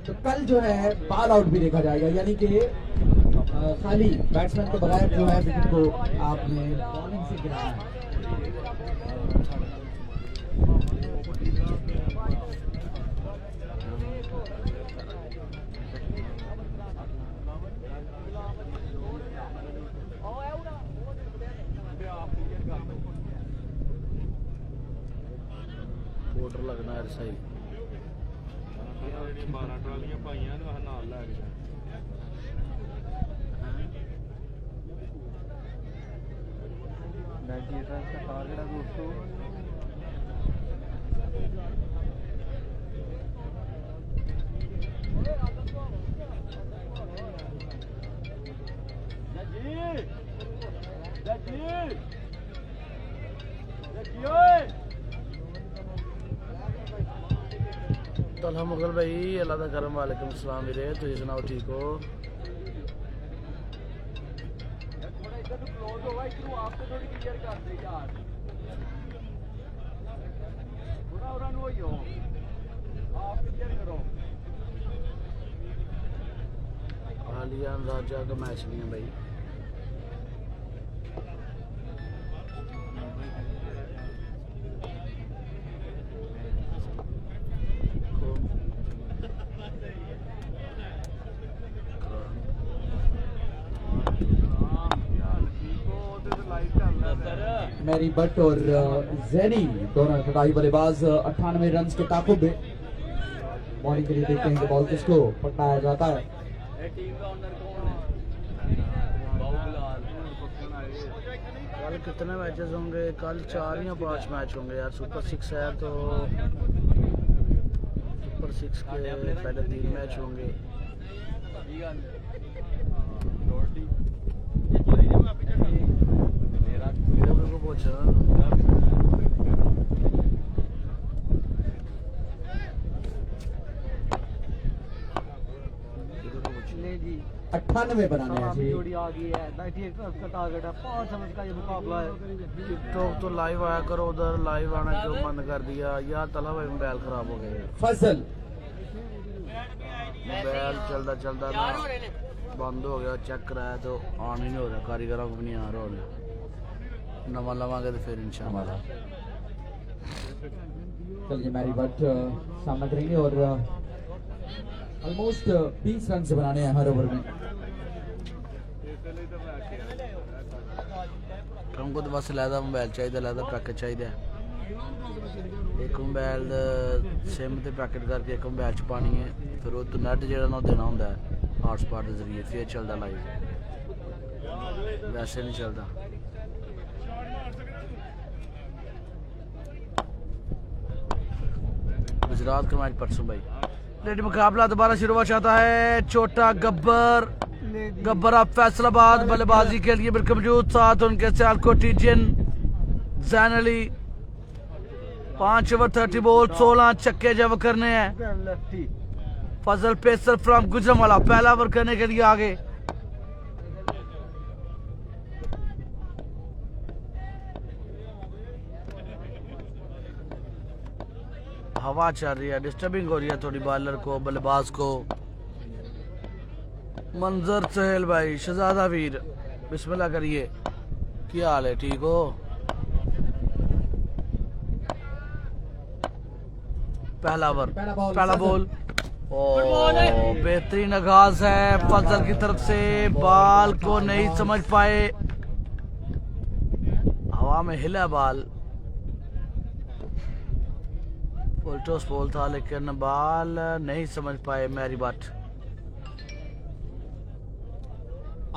तो कल जो है बॉल आउट भी देखा जाएगा, यानी कि खाली बैट्समैन के बगैर जो है विकेट को आपने बॉलिंग से गिराना है. बॉर्डर लगना है सही. 12 ट्रालियां पाइयां ने नाल लै के रन का टारगेट है दोस्तों. तलहा मुगल भाई अल्लाह दा करम. वालेकुम अस्सलाम वीरे, तुसीं सुनाओ ठीक हो? आलियान राजा का मैच नहीं है भाई. मैरी बट और जैनी दोनों खिलाड़ी बल्लेबाज 98 रन के ताकुब में. बॉलिंग के लिए देखते हैं कि बॉल किसको पकड़ाया जाता है. कल कितने मैचेस होंगे? कल 4 या 5 मैच होंगे यार. सुपर 6 है तो सुपर 6 के पहले 3 मैच होंगे. मेरे को पूछा जी 98 बनाने हैं जी. जोड़ी आ गई है. 98 रन का टारगेट है. 5 रन का ये मुकाबला है. टिकटॉक तो लाइव आया करो, उधर लाइव आना क्यों बंद कर दिया यार? तला भाई मोबाइल खराब हो गया. फजल मोबाइल चलता चलता ना बंद हो गया. चेक कराया तो ऑन ही नहीं हो रहा. कारीगरों को भी नहीं आ रहा. नवा लवांगे तो फिर इंशाल्लाह. चलिए मैरी बट सामना करेंगे और ऑलमोस्ट 20 रन से बनाने हैं हर ओवर में। हमको तो बस लैदा मोबाइल चाहिए, लैदा पैकेट चाहिए। एक मोबाइल सिम ते पैकेट करके एक मोबाइल च पानी है, फिर वो तो नैट जो देना होंगे हॉटस्पॉट के जरिए, फिर चलता लाइव, वैसे नहीं चलता। गुजरात का मैच परसों भाई। लेडी मुकाबला दोबारा शुरू हुआ चाहता है। छोटा गब्बर अब फैसलाबाद बल्लेबाजी के लिए बिल्कुल मौजूद, साथ उनके सियालकोटी जिन जैन अली। 5 ओवर 30 बॉल 16 छक्के जब करने हैं। फजल पेसर फ्रॉम गुजरांवाला पहला ओवर करने के लिए आगे। हवा चल रही है, डिस्टर्बिंग हो रही है थोड़ी बॉलर को, बल्लेबाज को। मंजर सहेल भाई, शहजादा वीर, बिस्मिल्लाह करिए। क्या हाल है, ठीक हो? पहला ओवर, पहला बॉल, बेहतरीन आगाज है फजल की तरफ से। बॉल को नहीं समझ पाए, हवा में हिला बॉल, फुल टॉस बॉल था लेकिन बॉल नहीं समझ पाए मैरी बट।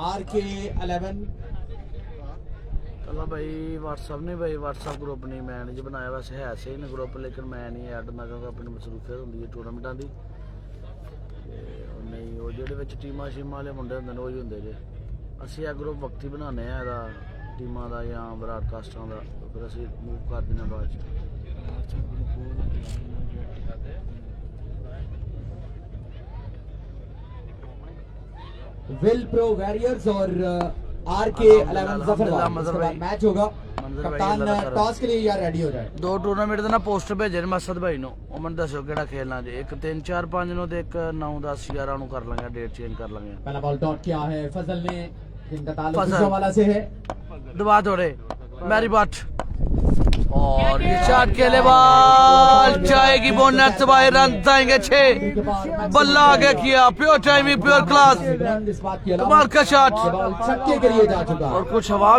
RK 11 चलो भाई व्हाट्सअप नहीं भाई, व्हाट्सअप ग्रुप नहीं मैं नहीं बनाया, वैसे है सही ने ग्रुप लेकिन मैं नहीं ऐड होंदा क्योंकि अपनी मसरूफियत होंदी है टूर्नामेंटां दी। नहीं वो जेह्ड़े विच टीमां शीमां वाले मुंडे होंदे ने ओही होंदे जे। असीं ਇਹ ग्रुप वक्ती बनाने आ ਇਹਦਾ टीमां ਦਾ ਜਾਂ ब्रॉडकास्टां ਦਾ, फिर ਅਸੀਂ मूव कर दिंदे बाद च। विल प्रो वॉरियर्स और RK 11 जफरवाद। इसके बाद मैच होगा। कप्तान टॉस के लिए यार रेडी हो जाए। 2 टूर्नामेंट ਦੇ ਨਾ ਪੋਸਟਰ ਭੇਜੇ ਨੇ ਮਸਦ ਭਾਈ ਨੂੰ, ਉਹ ਮੈਨੂੰ ਦੱਸਿਓ ਕਿਹੜਾ ਖੇਲਣਾ ਜੇ। ਇੱਕ 3 4 5 ਨੂੰ ਤੇ ਇੱਕ 9 10 11 ਨੂੰ ਕਰ ਲਾਂਗੇ, डेट चेंज कर लांगे। पहला बॉल डॉट किया है फजल ने, जिनका ताल्लुक गुजरांवाला से है। दबा थोड़े मैरी बट, और ये शॉट खेले बॉल जाएगी बोनट से बाहर, रन जाएंगे 6। बल्ला आगे किया, प्योर टाइमिंग, प्योर क्लास, इस बात की कमाल का शॉट। बॉल छक्के के लिए जा चुका है। और कुछ हवा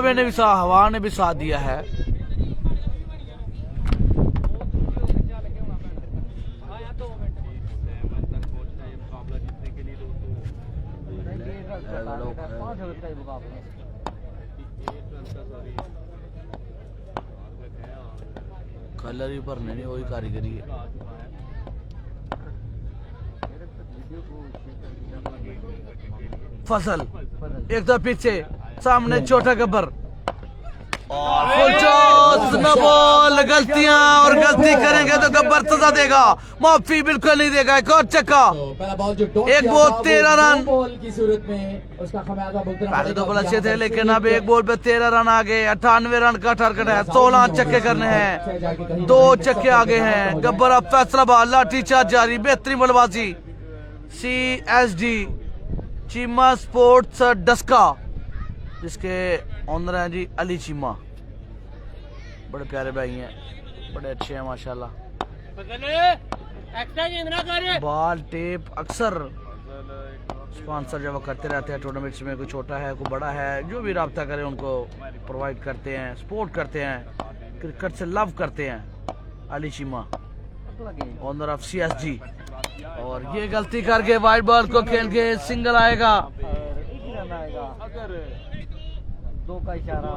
ने भी साथ दिया है। कलर ही भरने नहीं, वही कारीगरी है। फसल एक तो पीछे, सामने छोटा गब्बर, फुल टॉस, न बॉल, गलतियां, और गलती करेंगे तो गब्बर सजा देगा, माफी बिल्कुल नहीं देगा। एक और चक्का, पहला बॉल जो डॉट एक किया बॉल था, वो 13 रन। दो बॉल की सूरत में उसका खमियाजा भुगतना पहले पड़ेगा। दो बॉल अच्छे थे लेकिन अब एक बॉल पे 13 रन आ गए। 98 रन का टारगेट है, 16 छक्के करने हैं, 2 छक्के आगे हैं। गब्बर अब फैसलाबाद, लाठी चार्ज जारी, बेहतरीन बल्लेबाजी। CSD चीमा स्पोर्ट्स डस्का, जिसके ऑनर हैं जी अली चीमा, बड़े प्यारे भाई हैं, बड़े अच्छे हैं माशाल्लाह। बॉल टेप अक्सर स्पॉन्सर जब करते रहते हैं टूर्नामेंट्स में, कोई छोटा है कोई बड़ा है, जो भी रब्ता करे उनको प्रोवाइड करते हैं, सपोर्ट करते हैं, क्रिकेट से लव करते हैं। Ali Cheema owner of CSG, और ये गलती करके वाइड बॉल को खेल के सिंगल आएगा। दो का इशारा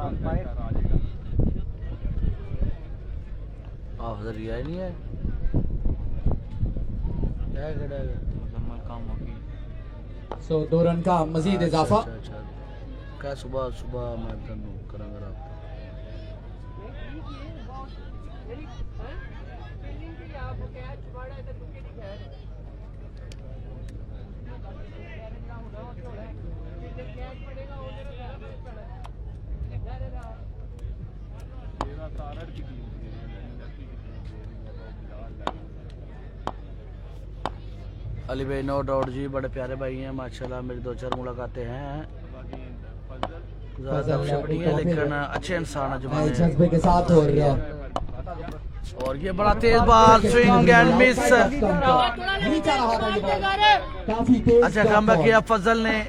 रिया नहीं है, सो 2 रन का मजीद इजाफा। क्या सुबह सुबह मैं करूँगा रहा। अली भाई नो डाउट जी, बड़े प्यारे भाई हैं माशाल्लाह, मेरी 2-4 मुलाकातें हैं, ज़्यादा बड़ी है लेकिन अच्छे इंसान है जो जज्बे के साथ। और और ये बड़ा तेज बॉल, स्विंग एंड मिस। नीचा रहा था ये बॉल, काफी तेज अच्छा ड्रॉप कमबैक बॉल। किया फजल ने।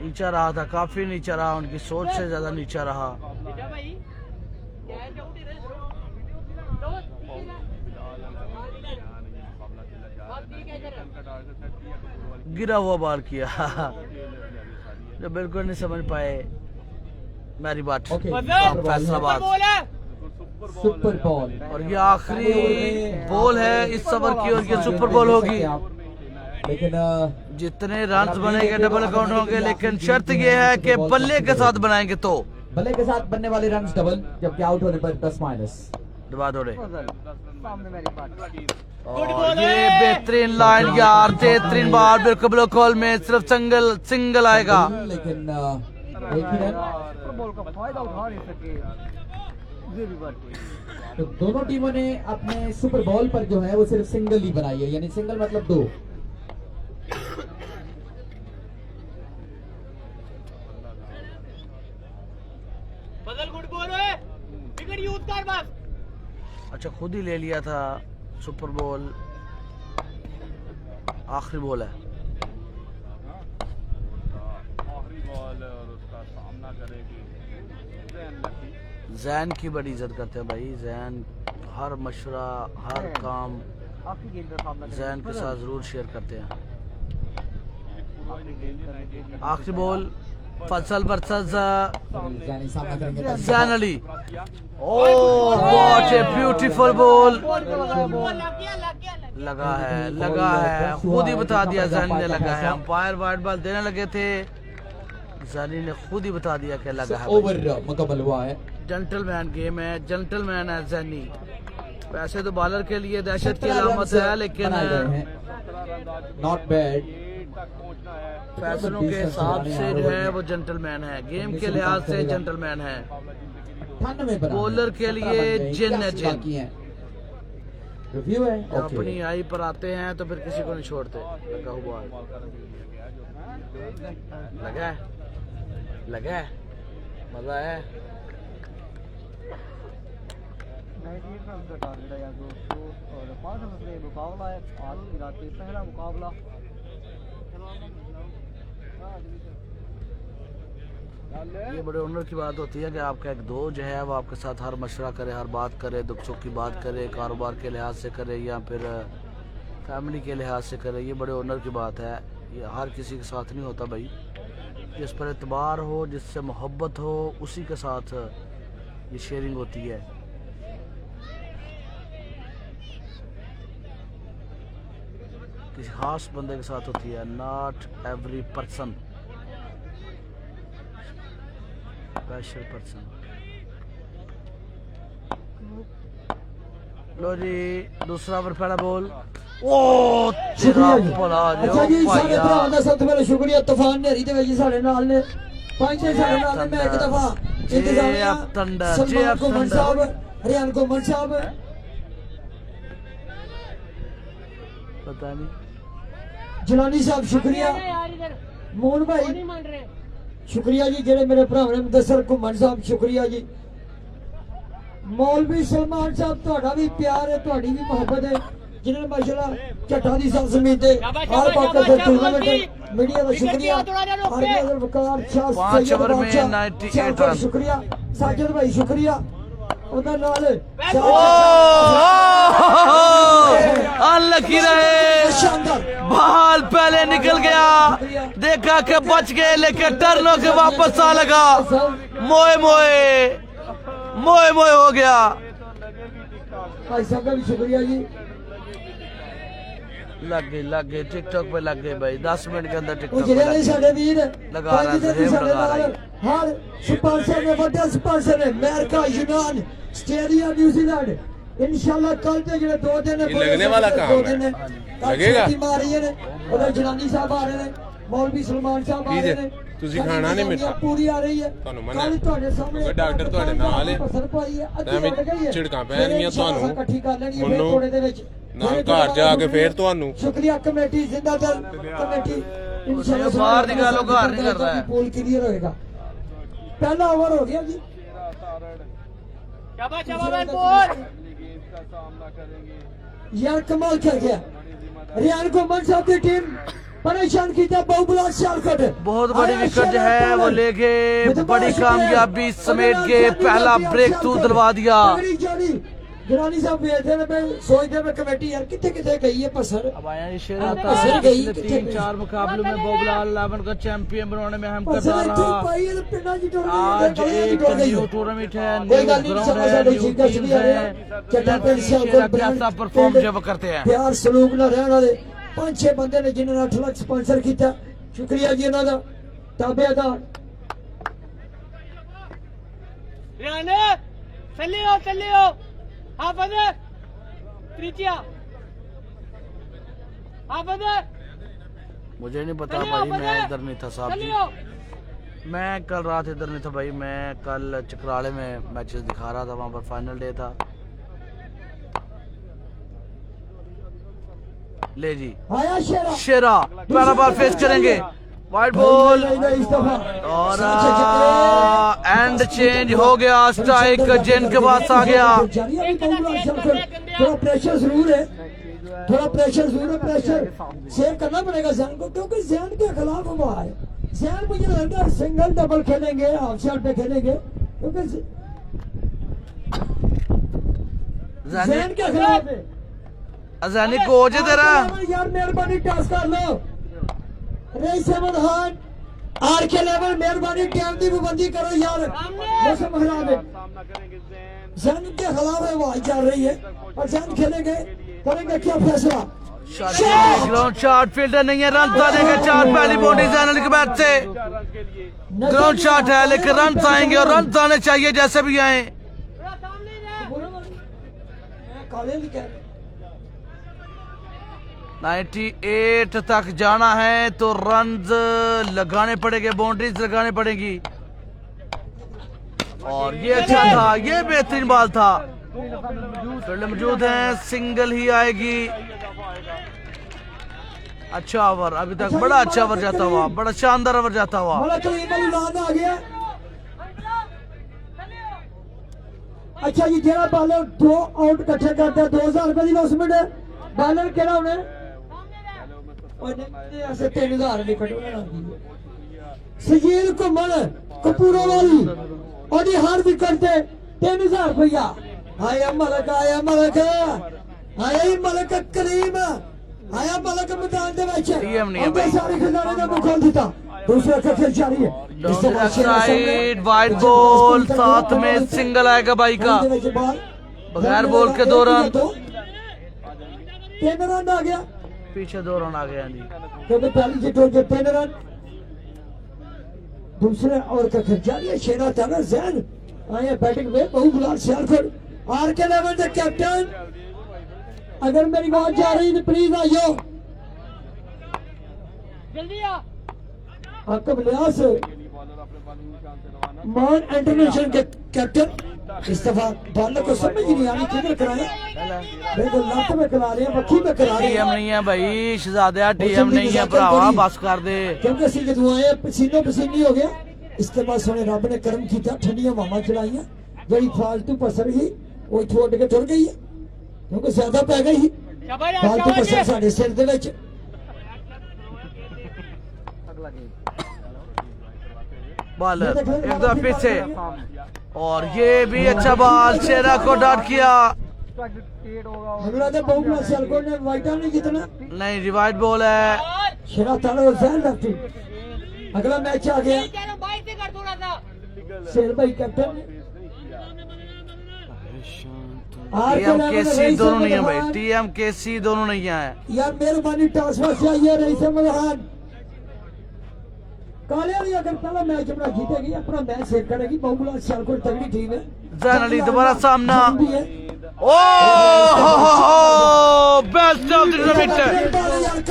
नीचा रहा था, काफी नीचा रहा, उनकी सोच से ज्यादा नीचा रहा। गिरा हुआ बार किया जो बिल्कुल नहीं समझ पाए मेरी बात। Okay, Faisalabad super ball. और ये आखिरी बॉल है इस ओवर की और ये सुपर बॉल होगी। लेकिन जितने रन बनेंगे डबल काउंट होंगे, लेकिन शर्त ये है कि बल्ले के साथ बनाएंगे तो। बल्ले के साथ बनने वाले रन डबल, जबकि आउट होने पर प्लस माइनस। दबा दो रे। सामने मेरी बात। और ये बेहतरीन लाइन यार, बेहतरीन बार, बिल्कुल कॉल में सिर्फ सिंगल आएगा। लेकिन एक ही रन। सुपर बॉल का फायदा उठा नहीं सके। ये भी बात है। तो दोनों टीमों ने अपने सुपर बॉल पर जो है वो सिर्फ सिंगल ही बनाई है, यानी सिंगल मतलब 2। अच्छा खुद ही ले लिया था सुपर बॉल, आखिरी बॉल है। आखिरी बॉल और उसका सामना करेगी जैन की बड़ी इज्जत करते हैं भाई। जैन हर मशवरा, हर काम आपकी गेंद का सामना जैन के साथ जरूर शेयर करते हैं। आपकी गेंद करने के लिए आखिरी बॉल फसल वर्सेस यानी सामना करेंगे Jain Ali. Oh what a beautiful ball. लगा है, खुद ही बता दिया जैनी ने लगा है। अंपायर वाइड बॉल देने लगे थे, जैनी ने खुद ही बता दिया कि लगा है। ओवर मुकम्मल हुआ है। जेंटलमैन गेम है, जेंटलमैन है जैनी। वैसे तो बॉलर के लिए दहशत की अलामत है, लेकिन नॉट बैड। फैसलों के हिसाब से जो है वो जेंटलमैन है, गेम के लिहाज से जेंटलमैन है। बॉलर के लिए जिन है, जिन। रिव्यू है। जब अपनी आई पर आते हैं तो फिर किसी को नहीं छोड़ते। लगा हुआ है, लगा है, मजा है। 19 रन का टारगेट है यार दोस्तों, और 5 रन से मुकाबला है। आज की रात में पहला मुकाबला। ये बड़े ऑनर की बात होती है कि आपका एक दोस्त जो है वो आपके साथ हर मशवरा करे, हर बात करे, दुख सुख की बात करे, कारोबार के लिहाज से करे या फिर फैमिली के लिहाज से करे। ये बड़े ऑनर की बात है, ये हर किसी के साथ नहीं होता भाई। जिस पर एतबार हो, जिससे मोहब्बत हो, उसी के साथ ये शेयरिंग होती है। किसी खास बंदे के साथ होती है, not every person, special person. लो जी दूसरा ओवर, पहला बॉल। ओ शुक्रिया जी। भला जी, अच्छा जी, ओ सारे भाईया। भरावां दा सब ਤੋਂ ਪਹਿਲਾਂ ਸ਼ੁਕਰੀਆ। ਤੂਫਾਨ ਨੇਰੀ ਦੇ ਵਿੱਚ ਸਾਡੇ ਨਾਲ ਨੇ, ਪੰਜੇ ਸਾਡੇ ਨਾਲ ਨੇ। ਮੈਂ ਇੱਕ ਦਫਾ ਇੰਤਜ਼ਾਮੀਆ ਸਲਮਾਨ ਘੁੰਮਣ ਸਾਹਿਬ, ਹਰਿਆਣ ਘੁੰਮਣ ਸਾਹਿਬ, पता नहीं ਜਲਾਨੀ ਸਾਹਿਬ ਸ਼ੁਕਰੀਆ। ਮੋਹਨ ਭਾਈ ਸ਼ੁਕਰੀਆ ਜੀ। ਜਿਹੜੇ ਮੇਰੇ ਭਰਾ ਨੇ ਮੁਦੱਸਰ ਘੁੰਮਣ ਸਾਹਿਬ ਸ਼ੁਕਰੀਆ ਜੀ। ਮੌਲਵੀ ਸਲਮਾਨ ਸਾਹਿਬ ਤੁਹਾਡਾ ਵੀ ਪਿਆਰ ਹੈ, ਤੁਹਾਡੀ ਵੀ ਮੁਹੱਬਤ ਹੈ, जिन्होंने माशाल्लाह चट्टा दी सरजमीन ते हर बात से टूर्नामेंट मीडिया का शुक्रिया। हरमंदर वकार शाह 5 ओवर में 98 रन। शुक्रिया साजिद भाई, शुक्रिया। उधर नाल अनलकी रहे, बॉल पहले निकल गया, देखा कि बच गए, लेकिन टर्न होके वापस आ लगा। मोए मोए हो गया। भाई साहब का भी शुक्रिया जी। लग गई टिकटॉक पे लग गई भाई। 10 मिनट के अंदर वो टिकटॉक पे जिले लग ने साडे वीर लगा रहा है, ज़रूर लगा रहा है। हर स्पॉन्सर ने बड़ा स्पॉन्सर है, अमेरिका, यूनान, ऑस्ट्रेलिया, न्यूजीलैंड। इंशाल्लाह कल ते जेडे 2 दिन ये लगने वाला काम है। लगेगा? लगेगा। उधर जलानी साहब आ रहे हैं, मौलवी सलमान साहब आ रहे हैं। ਤੁਸੀਂ ਖਾਣਾ ਨਹੀਂ ਮਿੱਠਾ। पूरी आ रही है। ਤੁਹਾਨੂੰ ਮਨਾ ਕੱਲ੍ਹ ਤੁਹਾਡੇ ਸਾਹਮਣੇ ਕਿਉਂਕਿ ਡਾਕਟਰ ਤੁਹਾਡੇ ਨਾਲ ਹੈ। ਪਸਰ ਪਾਈ ਹੈ, ਅੱਧੀ ਐਵੇਂ ਵੱਢ ਗਈ ਹੈ। ਝਿੜਕਾਂ ਪੈਣਗੀਆਂ ਫਿਰ ਇੰਸ਼ਾਅੱਲਾਹ ਤੁਹਾਨੂੰ। ਇਕੱਠੀ ਕਰ ਲੈਣੀ ਹੈ ਫਿਰ ਮੈਨੂੰ ਕੋੜੇ ਦੇ ਵਿੱਚ। ਨਾਲ ਘਰ ਜਾ ਕੇ ਫੇਰ ਤੁਹਾਨੂੰ शुक्रिया कमेटी जिंदाबाद कमेटी। इंशाल्लाह बाहर निकालो, घर नहीं कर रहा है। पोल क्लियर होएगा। पहला ओवर हो गया जी। गेम का सामना करेंगे। यार कमाल कर गया रियान को मन साहब की टीम परेशान किया बहुबला सियालकोट बहुत बड़ी विकेट है वो लेके बड़ी कामयाबी समेट के पहला ब्रेक थ्रू दिलवा दिया। गिरानी साहब बेचते हैं मैं सोचते मैं कमेटी यार कितने कितने गई है पसर अब आया ये शेर अब आता पसर है गई पिछले 3-4 मुकाबलों में बोबलाल 11 का चैंपियन बनाने में अहम पसर किरदार ठीक रहा। पाई है तो पिंडा जी टोड़ आज गई एक न्यू टूर्नामेंट है, कोई न्यू गल नहीं ग्राउंड समझ है, आती न्यू शिकस्त टीम्स भी आ रही हैं। है चट्टा पे शेर सियालकोट कैसा परफॉर्म जब करते हैं। प्यार सलूक ना रहने वाले 5-6 बंदे ने जिन्होंने 8 लाख स्पॉन्सर किया शुक्रिया जी उन्होंने ताबेदार चलियो हाफिज त्रिचिया हाफिज मुझे नहीं पता भाई, मैं इधर नहीं था साहब जी, मैं कल रात इधर नहीं था भाई। मैं कल चकराले में मैचेस दिखा रहा था, वहाँ पर फाइनल डे था। ले जी आया शेरा शेरा पहला बार फेस करेंगे, वाइट बॉल और एंड चेंज हो गया, स्ट्राइक जेन के पास आ गया। थोड़ा प्रेशर जरूर है, थोड़ा प्रेशर जरूर है, प्रेशर सेव करना पड़ेगा जैन को क्योंकि जैन के खिलाफ हुआ है। जैन मुझे लगता है सिंगल डबल खेलेंगे, हाफ शॉट पे खेलेंगे क्योंकि जैन के खिलाफ है। अजानी कोच है तेरा, यार मेहरबानी टॉस कर लो रईस अहमद खान आर के लेवल मेहरबानी टाइम की पाबंदी करो यार। मौसम खराब है, सामना करेंगे जैन। जैन के खिलाफ है आवाज चल रही है और जैन खेलेंगे करेंगे क्या फैसला। ग्राउंड शॉट फील्डर नहीं है, रन आएंगे 4 पहली बाउंड्री जैन के बैट से। रन के लिए ग्राउंड शॉट है लेकिन रन आएंगे और रन आने चाहिए जैसे भी आए। काले भी कह 98 तक जाना है तो रन्स लगाने पड़ेंगे, बाउंड्रीज लगाने पड़ेगी। और ये अच्छा था, ये बेहतरीन बॉल था, फील्ड मौजूद है, सिंगल ही आएगी। अच्छा ओवर अभी तक, बड़ा अच्छा ओवर जाता हुआ, बड़ा शानदार ओवर जाता हुआ। बड़ा करीब अली लाद आ गया। अच्छा जी जेड़ा बॉलर 2 आउट इकट्ठे करता है 2000 रुपए की लॉसमेंट है। बॉलर केड़ा होने और ऐसे 3000 भी कटोना सजील घुमन कपूरों वाली और हर विकेट से 3000 रुपया। आया मलक, आया मलक, आया मलक करीम, आया मलक मैदान दे विच सारे खिलाड़ी का मुख खोल दिता। दूसरा कट जारी है, साइड वाइड बॉल, साथ में सिंगल आएगा भाई का, बगैर बॉल के 2 रन, 3 रन आ गया, पीछे 2 रन आ गए जी। क्योंकि पहली जीतो के 3 रन, दूसरे और का जारी है। शेरा तारा जैन आए बैटिंग में, बहुबुलाल सियालकोट आर के लेवल के कैप्टन। अगर मेरी बात जा रही है प्लीज आइयो जल्दी आ आकब लियास मान इंटरनेशनल के कैप्टन इस्तीफा बॉलर को समझ नहीं आ रही किधर कराए, बिल्कुल लत में करा रहे हैं, बखी में करा रहे टीएम हैं। नहीं है भाई शहजादा, टीएम नहीं है भरावा, बस कर दे। क्योंकि असं जो आए पसीनो पसीनी हो गया। इसके बाद सोने रब ने कर्म किया, ठंडिया हवावां चलाइया, जी फालतू पसर ही वो छोड़ के टुर गई है क्योंकि ज्यादा पै गई ही फालतू पसर साढ़े सिर दे विच। बॉलर एक दफा पीछे और ये भी अच्छा बॉल, शेरा को डॉट किया। अगला तो बहुबला सियालकोट ने वाइटा नहीं जितना, नहीं रिवाइड बॉल है, शेरा तारा और जैन लेफ्टी। अगला मैच आ गया शेर भाई कैप्टन टीएमकेसी दोनों नहीं है भाई, टीएमकेसी दोनों नहीं है यार। मेहरबानी टॉस से आई है रईस अहमद खान। काले वाली अगर पहला मैच अपना जीतेगी, अपना मैच सेव करेगी, बहुबुलाल सियालकोट तगड़ी टीम है। जैन अली दोबारा सामना, ओ बेस्ट ऑफ द टूर्नामेंट।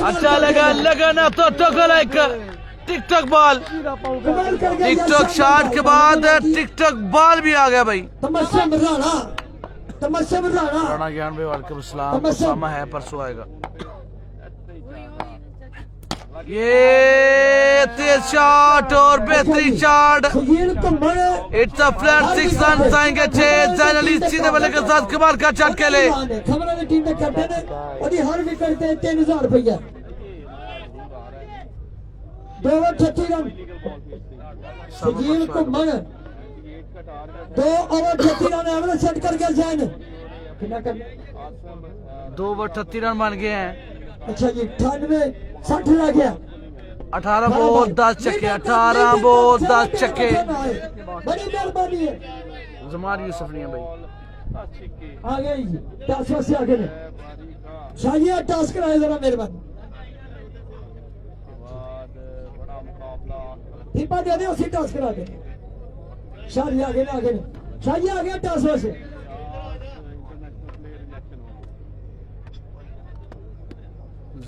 अच्छा लगा ना तो टोकल एक टिकटॉक बॉल, टिकटॉक शॉट के बाद टिकटॉक बॉल भी आ गया भाई। तमस्या राणा, तमस्या राणा, राणा ज्ञान भाई वालेकुम सलाम, उसामा है परसों आएगा। ये तेज शॉट और बेहतरीन shot. Sujil Ghumman it's a flat 6 run आएंगे 6। जैन अली सीधे बल्ले के साथ कमाल का शॉट खेले। खबर वाली टीम ਦੇ ਕਰਦੇ ਨੇ ਉਹਦੀ ਹਰ ਵਿਕਟ ਤੇ 3000 ਰੁਪਇਆ 2 over 38 run Sujil Ghumman 2 over 38 run average set कर गया जैन कितना कर 2 ओवर 38 रन बन गए हैं। अच्छा जी 98 60 रह गया 18 बॉल 10 छक्के 18 बॉल 10 छक्के। बड़ी मेहरबानी है जमार यूसुफ नहीं है भाई। आ गए जी 10 से आगे ने शाहिया टास्क कराए जरा मेहरबानी दीपा दे दे उसी टास्क करा दे शाहिया आगे ने शाहिया आ गया टास्क से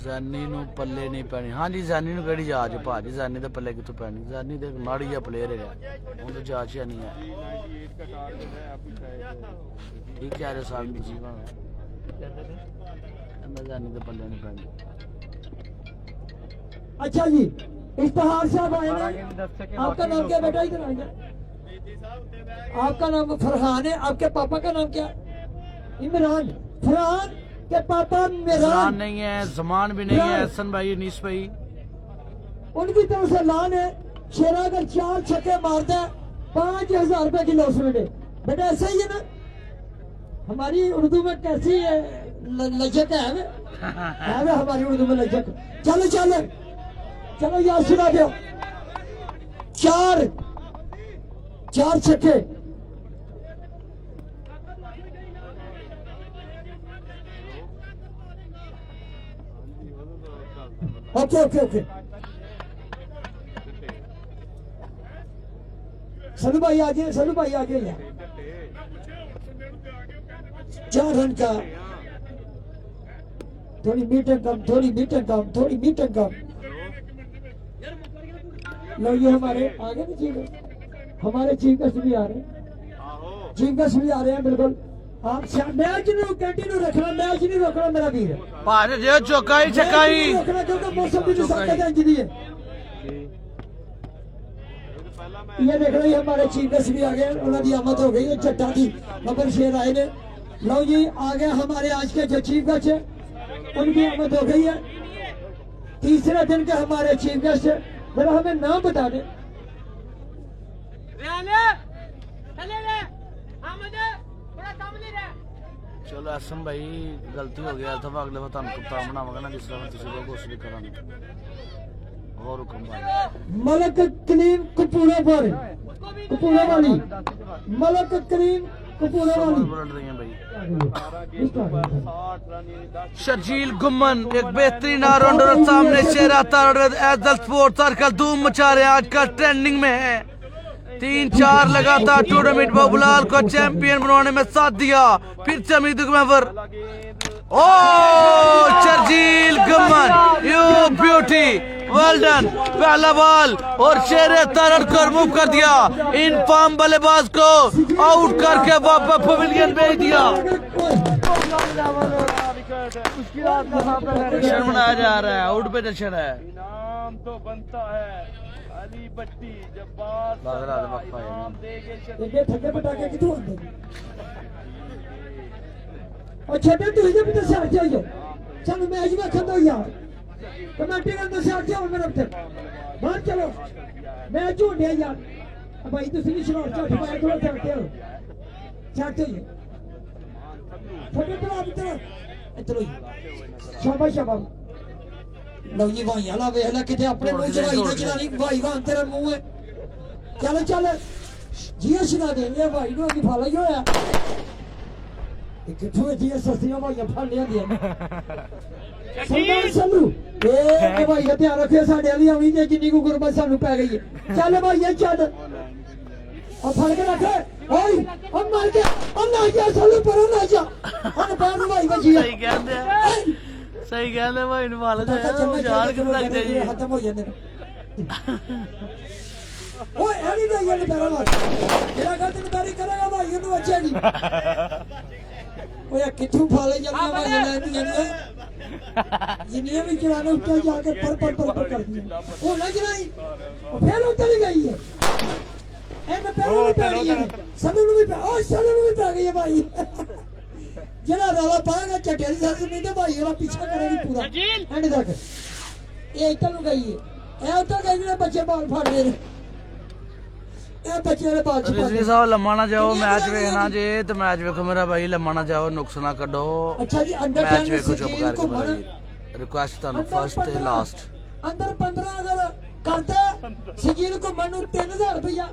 जानी नु पल्ले नहीं पैनी। हाँ जी जानी नु केड़ी जाच भाजी जानी दे पल्ले कितों पैनी। जानी दे माड़ी जा प्लेयर है हुन तो जाच नहीं है। ठीक कह रहे साहब जीवन जानी दे पल्ले नहीं पैनी। अच्छा जी इफ्तिहार साहब आए हैं आपका नाम क्या बेटा इधर आइए आपका नाम फरहान है आपके पापा का नाम क्या इमरान फरहान के पापा जमान इमरान नहीं है जमान भी नहीं है हसन भाई अनीस भाई उनकी तरफ से ऐलान है शेरा अगर 4 छक्के मारता है 5000 रुपए की लॉसमेंट है बेटा ऐसा ही है ना हमारी उर्दू में कैसी है लजक है वे हमारी उर्दू में लजक चलो चलो चलो यार सुना दो 4 छक्के ओके ओके ओके सलू भाई आ गए सलू भाई आ गए यार 4 रन का थोड़ी मीटर कम लो ये हमारे आगे ना चीफ हमारे चीफ गेस्ट भी आ रहे हैं बिल्कुल आप मैच नहीं कंटिन्यू रखना मैच नहीं रोकना मेरा वीर भाजी जे चौकाई छकाई रोकना क्योंकि मौसम भी नहीं इंजरी है ये देख रहे हमारे चीफ गेस्ट भी आ गए उन्होंने आमद हो गई है चट्टा की बबर शेर आए ने लो जी आ गए हमारे आज के जो चीफ गेस्ट है उनकी आमद हो गई है तीसरे दिन के हमारे चीफ गेस्ट जरा हमें नाम बता दें चलो असम भाई गलती हो गया था अगले बार तुम कप्तान बनावांगा ना जिस तरह तुम लोग कोशिश करांगे और हुक्म भाई मलक करीम कपूरा पर कपूरा वाली मलक करीम कपूरा वाली बोल रही हैं भाई। शर्जील गुम्मन एक बेहतरीन ऑलराउंडर और सामने शेरा तारड़ एजल स्पोर्ट्स सर्कल धूम मचा रहे आज का ट्रेंडिंग में है। 3-4 लगातार टूर्नामेंट बाबूलाल को चैंपियन बनाने में साथ दिया। फिर चमीद महवर ओ Sharjeel Gumman you beauty well done पहला बॉल और शेरे तारड़ को रिमूव कर दिया। इन फॉर्म बल्लेबाज को आउट करके वापस पवेलियन भेज दिया। जश्न मनाया जा रहा है आउट पे जश्न है इनाम तो बनता है अली भट्टी जब बात इनाम देंगे ये ठंडे पटाखे कितों आते और छठे तू इधर भी तो साथ जाइयो चलो मैच में खत्म यार कमेटी के अंदर साथ जाओ मेरे पे बाहर चलो मैच हो गया यार अब भाई तुम नहीं शराब चाट पाए थोड़ा चाट हो छोटे तो आप चलो शाबाश शाबाश लो जी भाई ला वेख ला किथे अपने मुंह च भाई ना चलानी भाई का तेरा मुंह है चल चल जी सुना दे ये भाई नु की फाला ही होया एक किथों जी सस्तियां भाई फल लिया दिया सरदार संधू ए भाई का ध्यान रखियो साडे वाली आउणी ते जिन्नी को गुरबत सानू पै गई है चल भाई ये चल और फड़ के रख ओए हम मार के हम ना जा सालू पर ना जा हम बाहर भाई का जी सही कहंदे सही कहंदे भाई नु वाला जान कितना लग जाए खत्म हो जाने ओए एनी नहीं ये तेरा मार तेरा का तारी करेगा भाई नु अच्छा नहीं ओए किथू फाले जल्दी भाई ले नी जिन्हें भी चलाना उसके जाके पर कर दिया वो ना चलाई और फिर उतर ही गई है एंड पैरों में पड़ गई है सनू भी ओ सनू भी पड़ गई है भाई जरा रौला पाएगा चटेरी साथ नहीं तो भाई वाला पीछा करेगी पूरा एंड तक ये इतना गई है ए उतर गई ने बच्चे बाल फाड़ रहे हैं ए बच्चे ने बाल छुपा रिजवी साहब लम्मा ना जाओ मैच वेखना जे तो मैच वेखो मेरा भाई लम्मा ना जाओ नुक्स ना कड्डो अच्छा जी अंदर मैच वेखो चुप करके मेरा भाई रिक्वेस्ट ਤੁਹਾਨੂੰ फर्स्ट ਤੇ लास्ट अंदर 15 अगर करता सजील को मनु 3000 रुपया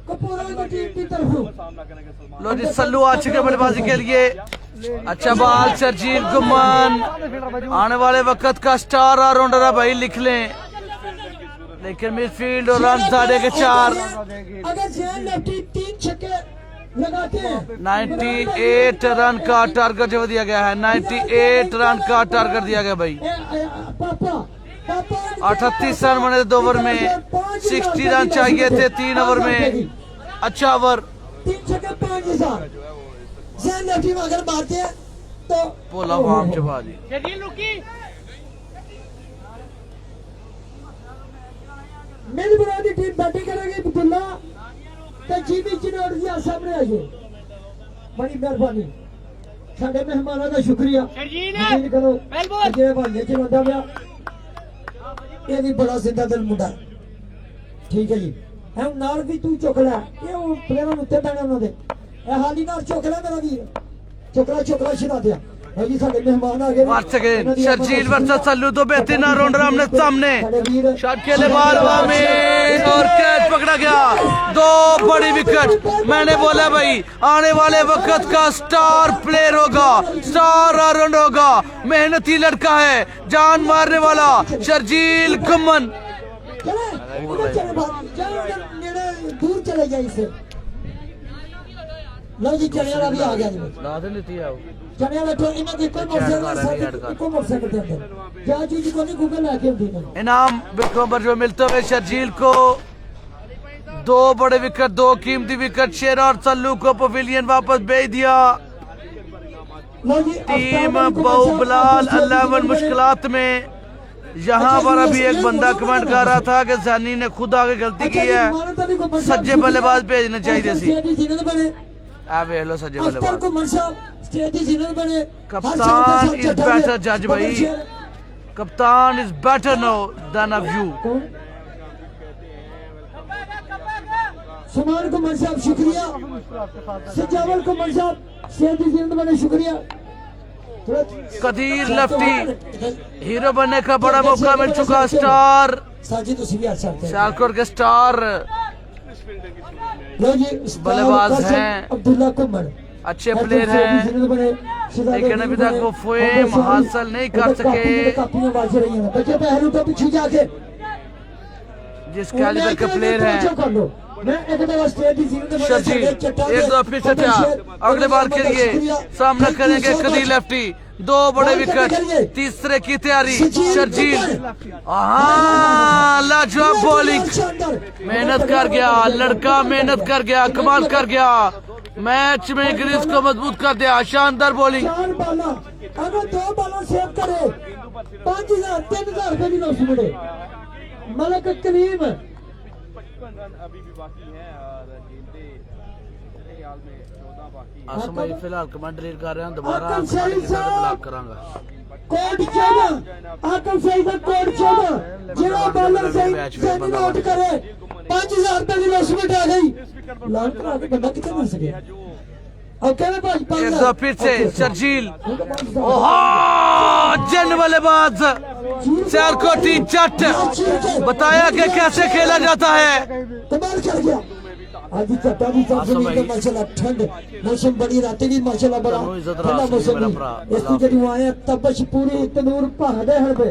कपूरा की टीम की तरफ लो जी सल्लू आ चुके बल्लेबाजी के लिए अच्छा बाल शर्जील गुमान आने वाले वक्त का स्टार ऑलराउंडर है भाई लिख लें लेकिन मिडफील्ड और रन साढ़े के 4 अगर जैन लेफ्टी 3 छक्के लगाते हैं 98 रन का टारगेट जो दिया गया है 98 रन का टारगेट दिया गया भाई पापा पापा 38 रन बने थे 2 ओवर में 60 रन चाहिए थे 3 ओवर में अच्छा ओवर 3 छक्के 5000 जैन लेफ्टी में अगर मारते हैं तो बोला वाम चबा दी मेरी बुरादी टीम बैटिंग करेगी अब्दुल्ला तो जीबी चिनौर जी सामने आइए बड़ी मेहरबानी साडे मेहमानों का शुक्रिया यकीन करो अजय भाई चलाता पिया ये भी बड़ा जिंदा दिल मुंडा ठीक है जी हम नाल भी तू चुक लै ये प्लेयर उत्ते पैना उन्होंने हाली नाल चुक लै मेरा वीर चुकला छिड़ा दिया भाई साडे मेहमान आ गए once again Sharjeel versus Sallu दो बेहतरीन ऑलराउंडर आमने सामने शॉट खेले बाल में और कैच पकड़ा गया 2 बड़ी विकेट मैंने बोला भाई आने वाले वक्त का स्टार प्लेयर होगा स्टार ऑलराउंडर होगा मेहनती लड़का है जान मारने वाला शर्जील गुमन दूर चले जाए इसे लो जी चने वाला भी आ गया जी ला दे लेती आओ चने वाला इन्हें देखो मोटरसाइकिल के अंदर क्या चीज को नहीं गूगल आके दी नहीं इनाम बिल्कुल जो मिलते हुए शर्जील को 2 बड़े विकेट 2 कीमती विकेट शेर और सल्लू को पवेलियन वापस भेज दिया लो जी टीम बाहुबलाल 11 मुश्किलात में यहाँ पर अभी एक बंदा कमेंट कर रहा था कि सैनी ने खुद आगे गलती की है सज्जे बल्लेबाज भेजने चाहिए सी वे लो सज्जे बल्लेबाज कप्तान इज बेटर जज भाई कप्तान is better no than of you Suman Kumar साहब शुक्रिया सजावल कुमार साहब सेठी जिंद बने शुक्रिया कदीर लेफ्टी हीरो बनने का बड़ा मौका मिल चुका स्टार साजिद उसी भी आ सकते हैं सियालकोट के स्टार लो जी बल्लेबाज हैं अब्दुल्ला कुमार अच्छे प्लेयर हैं लेकिन अभी तक वो फेम हासिल नहीं कर सके बच्चे पहलू तो पीछे जाके जिस कैलिबर के प्लेयर हैं शर्जील एक दो फिर से तैयार अगले बार के लिए सामना करेंगे कदीर लेफ्टी 2 बड़े विकेट तीसरे की तैयारी शर्जील लाजवाब बॉलिंग मेहनत कर गया लड़का मेहनत कर गया कमाल कर गया मैच में ग्रीस को मजबूत कर दिया शानदार बॉलिंग अगर 2 बॉलर सेव करे 5000 3000 रुपए की नौकरी मिले मलक करीम अभी भी बाकी है और गेंदे मेरे ख्याल में 14 बाकी असमय फिलहाल कमेंट रीड कर रहे हैं दोबारा ब्लॉक करांगा कोड 14 आकम सही का कोड 14 जेड़ा बॉलर सही नोट करे 5000 रुपए की नौकरी आ गई लाल करा के बंदा कितना मिल सके ओके ना भाई एक दो फिर से शर्जील ओहो जन बल्लेबाज सियालकोटी जट बताया कि कैसे खेला जाता है कमाल कर गया आज चट्टा भी सब माशाल्लाह ठंड मौसम बड़ी रातें भी माशाल्लाह बड़ा ठंडा मौसम इसकी जड़ी आए तबश पूरी तनूर पहाड़े हर पे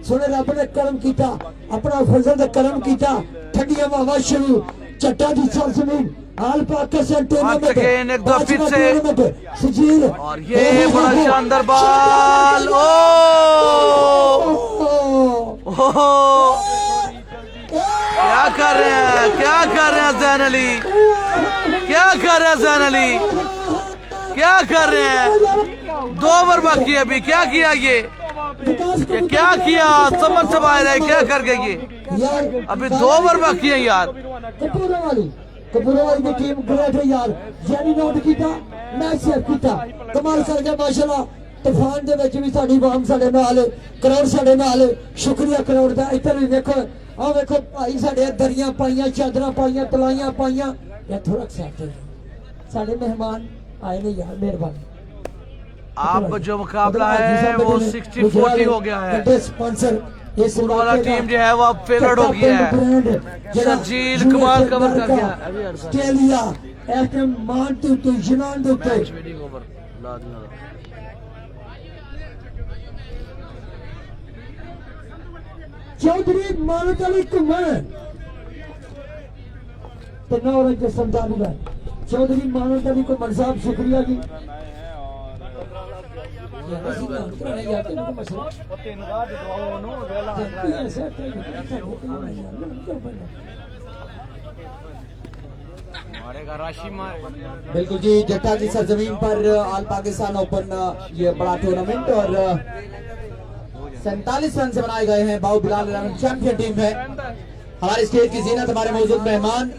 सोने रब ने करम कीता अपना फजल दा करम कीता ठंडियां हवा शुरू चट्टा दी सरजमीन हाल पाकिस्तान again एक दो फिर से सजील और ये बड़ा शानदार बॉल ओह क्या कर रहे हैं जैन अली क्या कर रहे हैं जैन अली क्या कर रहे हैं 2 ओवर बाकी है अभी क्या किया ये विकास ये को क्या किया, समझ से बाहर है, क्या कर गए ये? यार अभी 2 ओवर बाकी है यार। कपूरवाली की टीम ग्रेट है यार, जैनी नोट किया, मैच सेव किया, कमाल कर गया माशाल्लाह। तूफान दे विच भी साडी वाम साडे नाल, करोड़ साडे नाल, शुक्रिया करोड़ दा। इधर भी देखो, आ देखो भाई साडे दरियां पाइयां, चादरां पाइयां, तलाइयां पाइयां, या थोड़ा एक्सेप्ट साडे मेहमान आए ने यार, मेहरबानी। अब जो मुकाबला है वो 60-40 हो गया है। स्पॉन्सर इस वाला टीम जो है वो अब फेवरेट हो गया है। शर्जील कमाल कवर कर गया है। ऑस्ट्रेलिया एफएम मान टू जनान दे पे चौधरी मानत अली कुमार तो नौरज संतानी का चौधरी मानत अली कुमार साहब, शुक्रिया जी। बिल्कुल जी, जट्टा की सरजमीन पर ऑल पाकिस्तान ओपन ये बड़ा टूर्नामेंट और 47 रन से बनाए गए हैं। बाबू बिलाल चैंपियन टीम है। हमारे स्टेज की जीनत, हमारे मौजूद मेहमान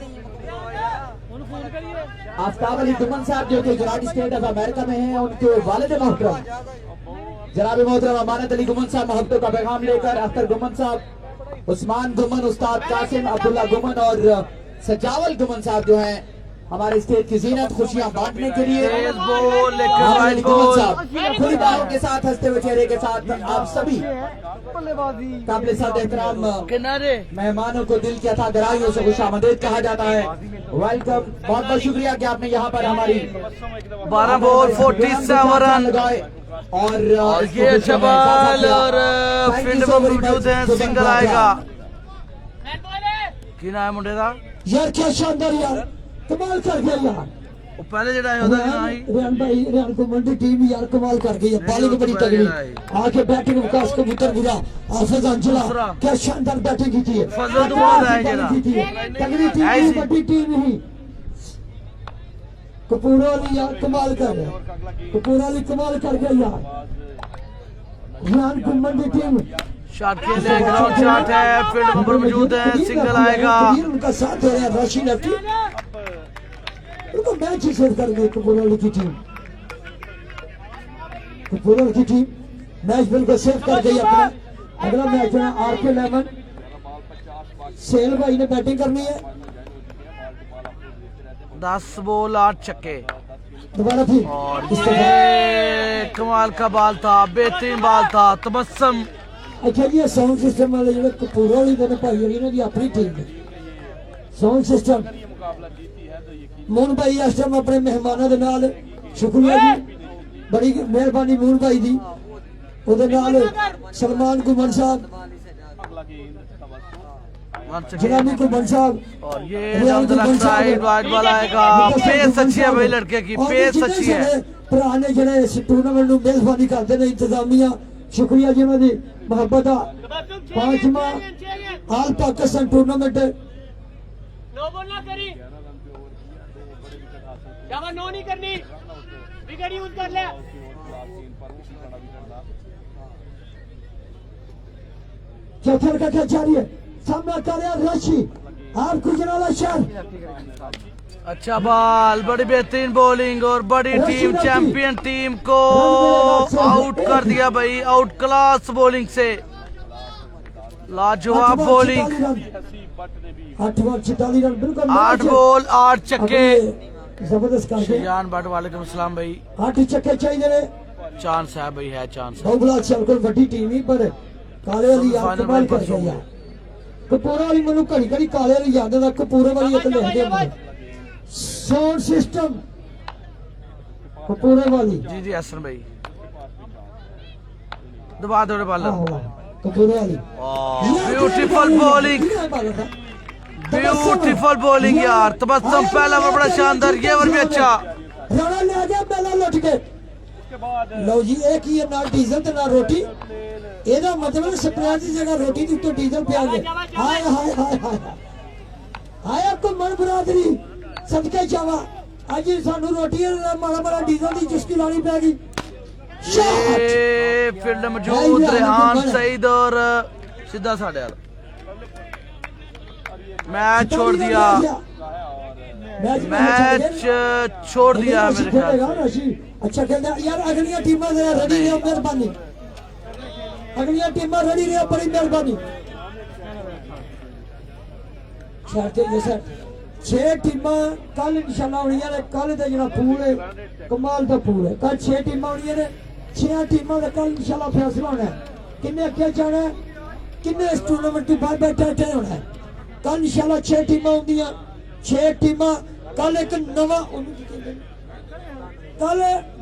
आफ्ताब अली दुमन साहब जो कि यूनाइटेड स्टेट ऑफ अमेरिका में हैं, उनके वालिद मोहतरम जनाब मोहतरम अमानत अली गुमन साहब मोहब्बतों का पैगाम लेकर अख्तर गुमन साहब, उस्मान गुमन, उस्ताद कासिम अब्दुल्ला गुमन और सजावल गुमन साहब जो हैं हमारे स्टेज की जीनत, खुशियां बांटने के लिए खुली बाहों के साथ, हंसते हुए चेहरे के साथ आप सभी काबिल साथ एहतराम मेहमानों को दिल की अथा गहराइयों से खुशामदीद कहा जाता है। वेलकम, बहुत बहुत शुक्रिया कि आपने यहाँ पर हमारी 12 बॉल 47 रन और ये शबाल और फील्ड में मौजूद है। सिंगल आएगा की नाम है मुंडे दा यार, क्या शानदार यार, कमाल कर गया यार। वो पहले जड़ा होता है ना ही रियान भाई, रियान को मंडी टीम यार कमाल कर गई है। बॉलिंग बड़ी तगड़ी, आके बैटिंग विकास को पुत्र बुरा हाफिज अंजुला, क्या शानदार बैटिंग की थी। फजल तो बहुत है जरा तगड़ी टीम, बड़ी टीम ही। कपूरवाली यार कमाल कर गया, कपूरवाली कमाल कर गया यार। रियान को मंडी टीम शॉट खेले, ग्राउंड शॉट है, फील्ड पर मौजूद है। सिंगल आएगा, उनका साथ दे रहा है राशि लेफ्टी, उनको मैच ही सेव कर गई कपूरवाली की टीम। कपूरवाली की टीम मैच बिल्कुल सेव कर गई अपना। अगला मैच है आरके लेमन, सेल भाई ने बैटिंग करनी है। 10 बॉल 8 छक्के दोबारा फिर और ये कमाल का बाल था, बेहतरीन बाल था। तबस्सुम अच्छा ये साउंड सिस्टम वाले जो कपूरवाली ने भाई इन्हों की अपनी टीम है। साउंड सिस्टम मून भाई इस टाइम अपने मेहमानों के नाल, शुक्रिया जी, बड़ी मेहरबानी मून भाई दी। उहदे नाल सलमान गुमन साहब, जनाबी गुमन साहब और ये साइड वाइड वाला आएगा। पेस अच्छी है भाई, लड़के की पेस अच्छी है। पुराने जड़े इस टूर्नामेंट में मेहरबानी करते हैं इंतजामिया, शुक्रिया जी उन्होंने मोहब्बत। 5वां ऑल पाकिस्तान टूर्नामेंट नो बोलना करी, जावा नो नहीं करनी, विकेट यूज कर ले। चौथा का क्या जारी है, सामना कर रहा राशि आप गुजराला शहर। अच्छा बाल, बड़ी बेहतरीन बॉलिंग और बड़ी टीम, चैंपियन टीम को आउट कर दिया भाई, आउट क्लास बॉलिंग से। लाजवाब बॉलिंग, 8 बॉल 46 रन, बिल्कुल 8 बॉल 8 छक्के। जबरदस्त करके जान भट्ट, वालेकुम सलाम भाई। 8 छक्के चाहिए ने, चांस है भाई, है चांस। बहुबला चल कोई बड़ी टीम ही पर काले वाली यार कमाल कर गई यार। कपूरा वाली मनु घड़ी घड़ी काले वाली याद है, कपूरा वाली एक लिखते हैं। साउंड सिस्टम कपूरा वाली, जी जी हसन भाई दबा दो बाल। कपूरा वाली ब्यूटीफुल बॉलिंग, ब्यूटीफुल बॉलिंग यार। तबस्सुम पहला ओवर बड़ा शानदार, ये ओवर भी अच्छा। राणा ले गया मेला लुट के। लो जी एक ही है, ना डीजल ते ना रोटी। ਇਹਦਾ मतलब स्प्रेयर की जगह रोटी की तो डीजल पिया गए। हाय हाय हाय हाय हाय घुमन बरादरी सदके जावा, अज सानू रोटी माड़ा माड़ा डीजल की चुस्की लानी पैगी। ये फील्ड मौजूद रेहान सईद और सीधा साढ़े वाला मैच छोड़ दिया, मैच छोड़ दिया है मेरे ख्याल से। अच्छा खेलता है यार। अगलियां टीमां रेडी रहो, मेहरबानी। अगलियां टीमां रेडी रहो, बड़ी मेहरबानी। सर 6 टीमां कल इंशाल्लाह होनियां ने। कल दा जेड़ा पूल है कमाल दा पूल है। कल 6 टीमां होनियां ने। 6 टीमां दा कल इंशाल्लाह फैसला होना है किन्ने अगे जाना है, किन्ने इस टूर्नामेंट की बाहर बैठे होना है। कल इंशाल्लाह 6 टीमां होंदियां। 6 टीमां कल एक नवा कल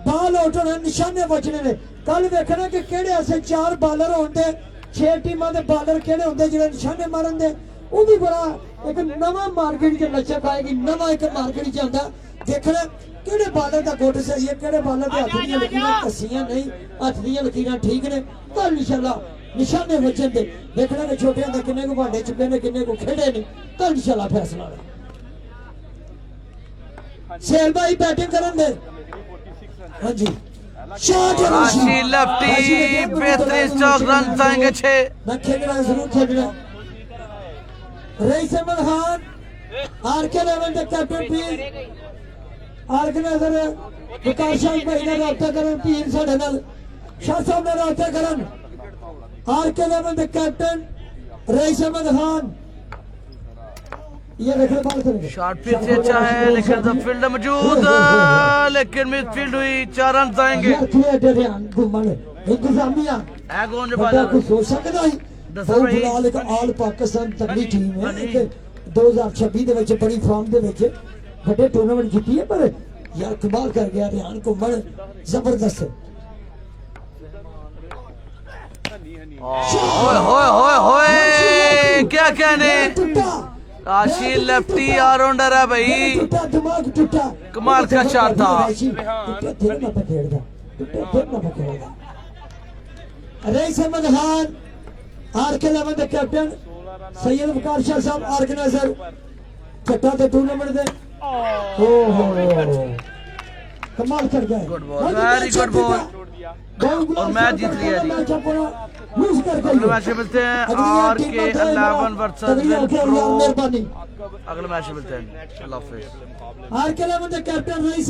बाल आउट होने, निशाने बचने ने। कल देखना कि केड़े ऐसे 4 बालर होंदे, 6 टीमां दे बालर केड़े होंदे जेड़े निशाने मारन दे। वो भी बड़ा एक नवा मार्केट च लचक आएगी, नवा एक मार्केट च आंदा। देखना केड़े बालर दा गुट सही है, केड़े बालर दे हाथ दी लकीरां कसियां नहीं, हाथ दी लकीरां ठीक ने। कल इंशाल्लाह निशाने बचन दे। देखना कि छोटे होंदे किन्ने को भांडे चुके ने, किन्ने को खेड़े ने। कल इंशाल्लाह फैसला होना। सेल भाई बैटिंग करन दे। हाँ जी शॉट राशि लेफ्टी बेहतरीन स्ट्रोक, रन आएंगे 6। मैं खेलना जरूर खेलना। Rice Ahmad Khan R K level के कैप्टन प्लीज ऑर्गेनाइजर विकास शाह भाई ने रब्ता करन, पीर साडे नाल शाह साहब ने रब्ता करन। आरके लेवल के कैप्टन रईस अहमद खान ये देखो बाल करेंगे। शॉट फिर से अच्छा है लेकिन द फील्ड मौजूद, लेकिन मिडफील्ड हुई 4 रन आएंगे। ध्यान घुमन इंतजामिया है कौन जो बड़ा बाला कुछ सोच सकदा है। बहुत फिलहाल एक आल पाकिस्तान तगड़ी टीम है कि 2026 ਦੇ ਵਿੱਚ बड़ी फॉर्म ਦੇ ਵਿੱਚ ਵੱਡੇ टूर्नामेंट जीती है। पर यार कमाल कर गया रेहान घुमन, जबरदस्त। ओए होए होए होए क्या कहने, राशि लेफ्टी ऑलराउंडर है भाई, टूटा दिमाग टूटा, कमाल का शॉट था। Rice Ahmad Khan R K level के कैप्टन, सैयद वकार शाह साहब ऑर्गेनाइजर चट्टा के टूर्नामेंट दे। कमाल कर गए, good ball, very good ball और मैच जीत लिया जी। अगले मैच में मिलते हैं आरके 11 वर्सेस मेहरबानी। अगले मैच में मिलते हैं। अल्लाह हाफिज़। आरके लेवल के कैप्टन रईस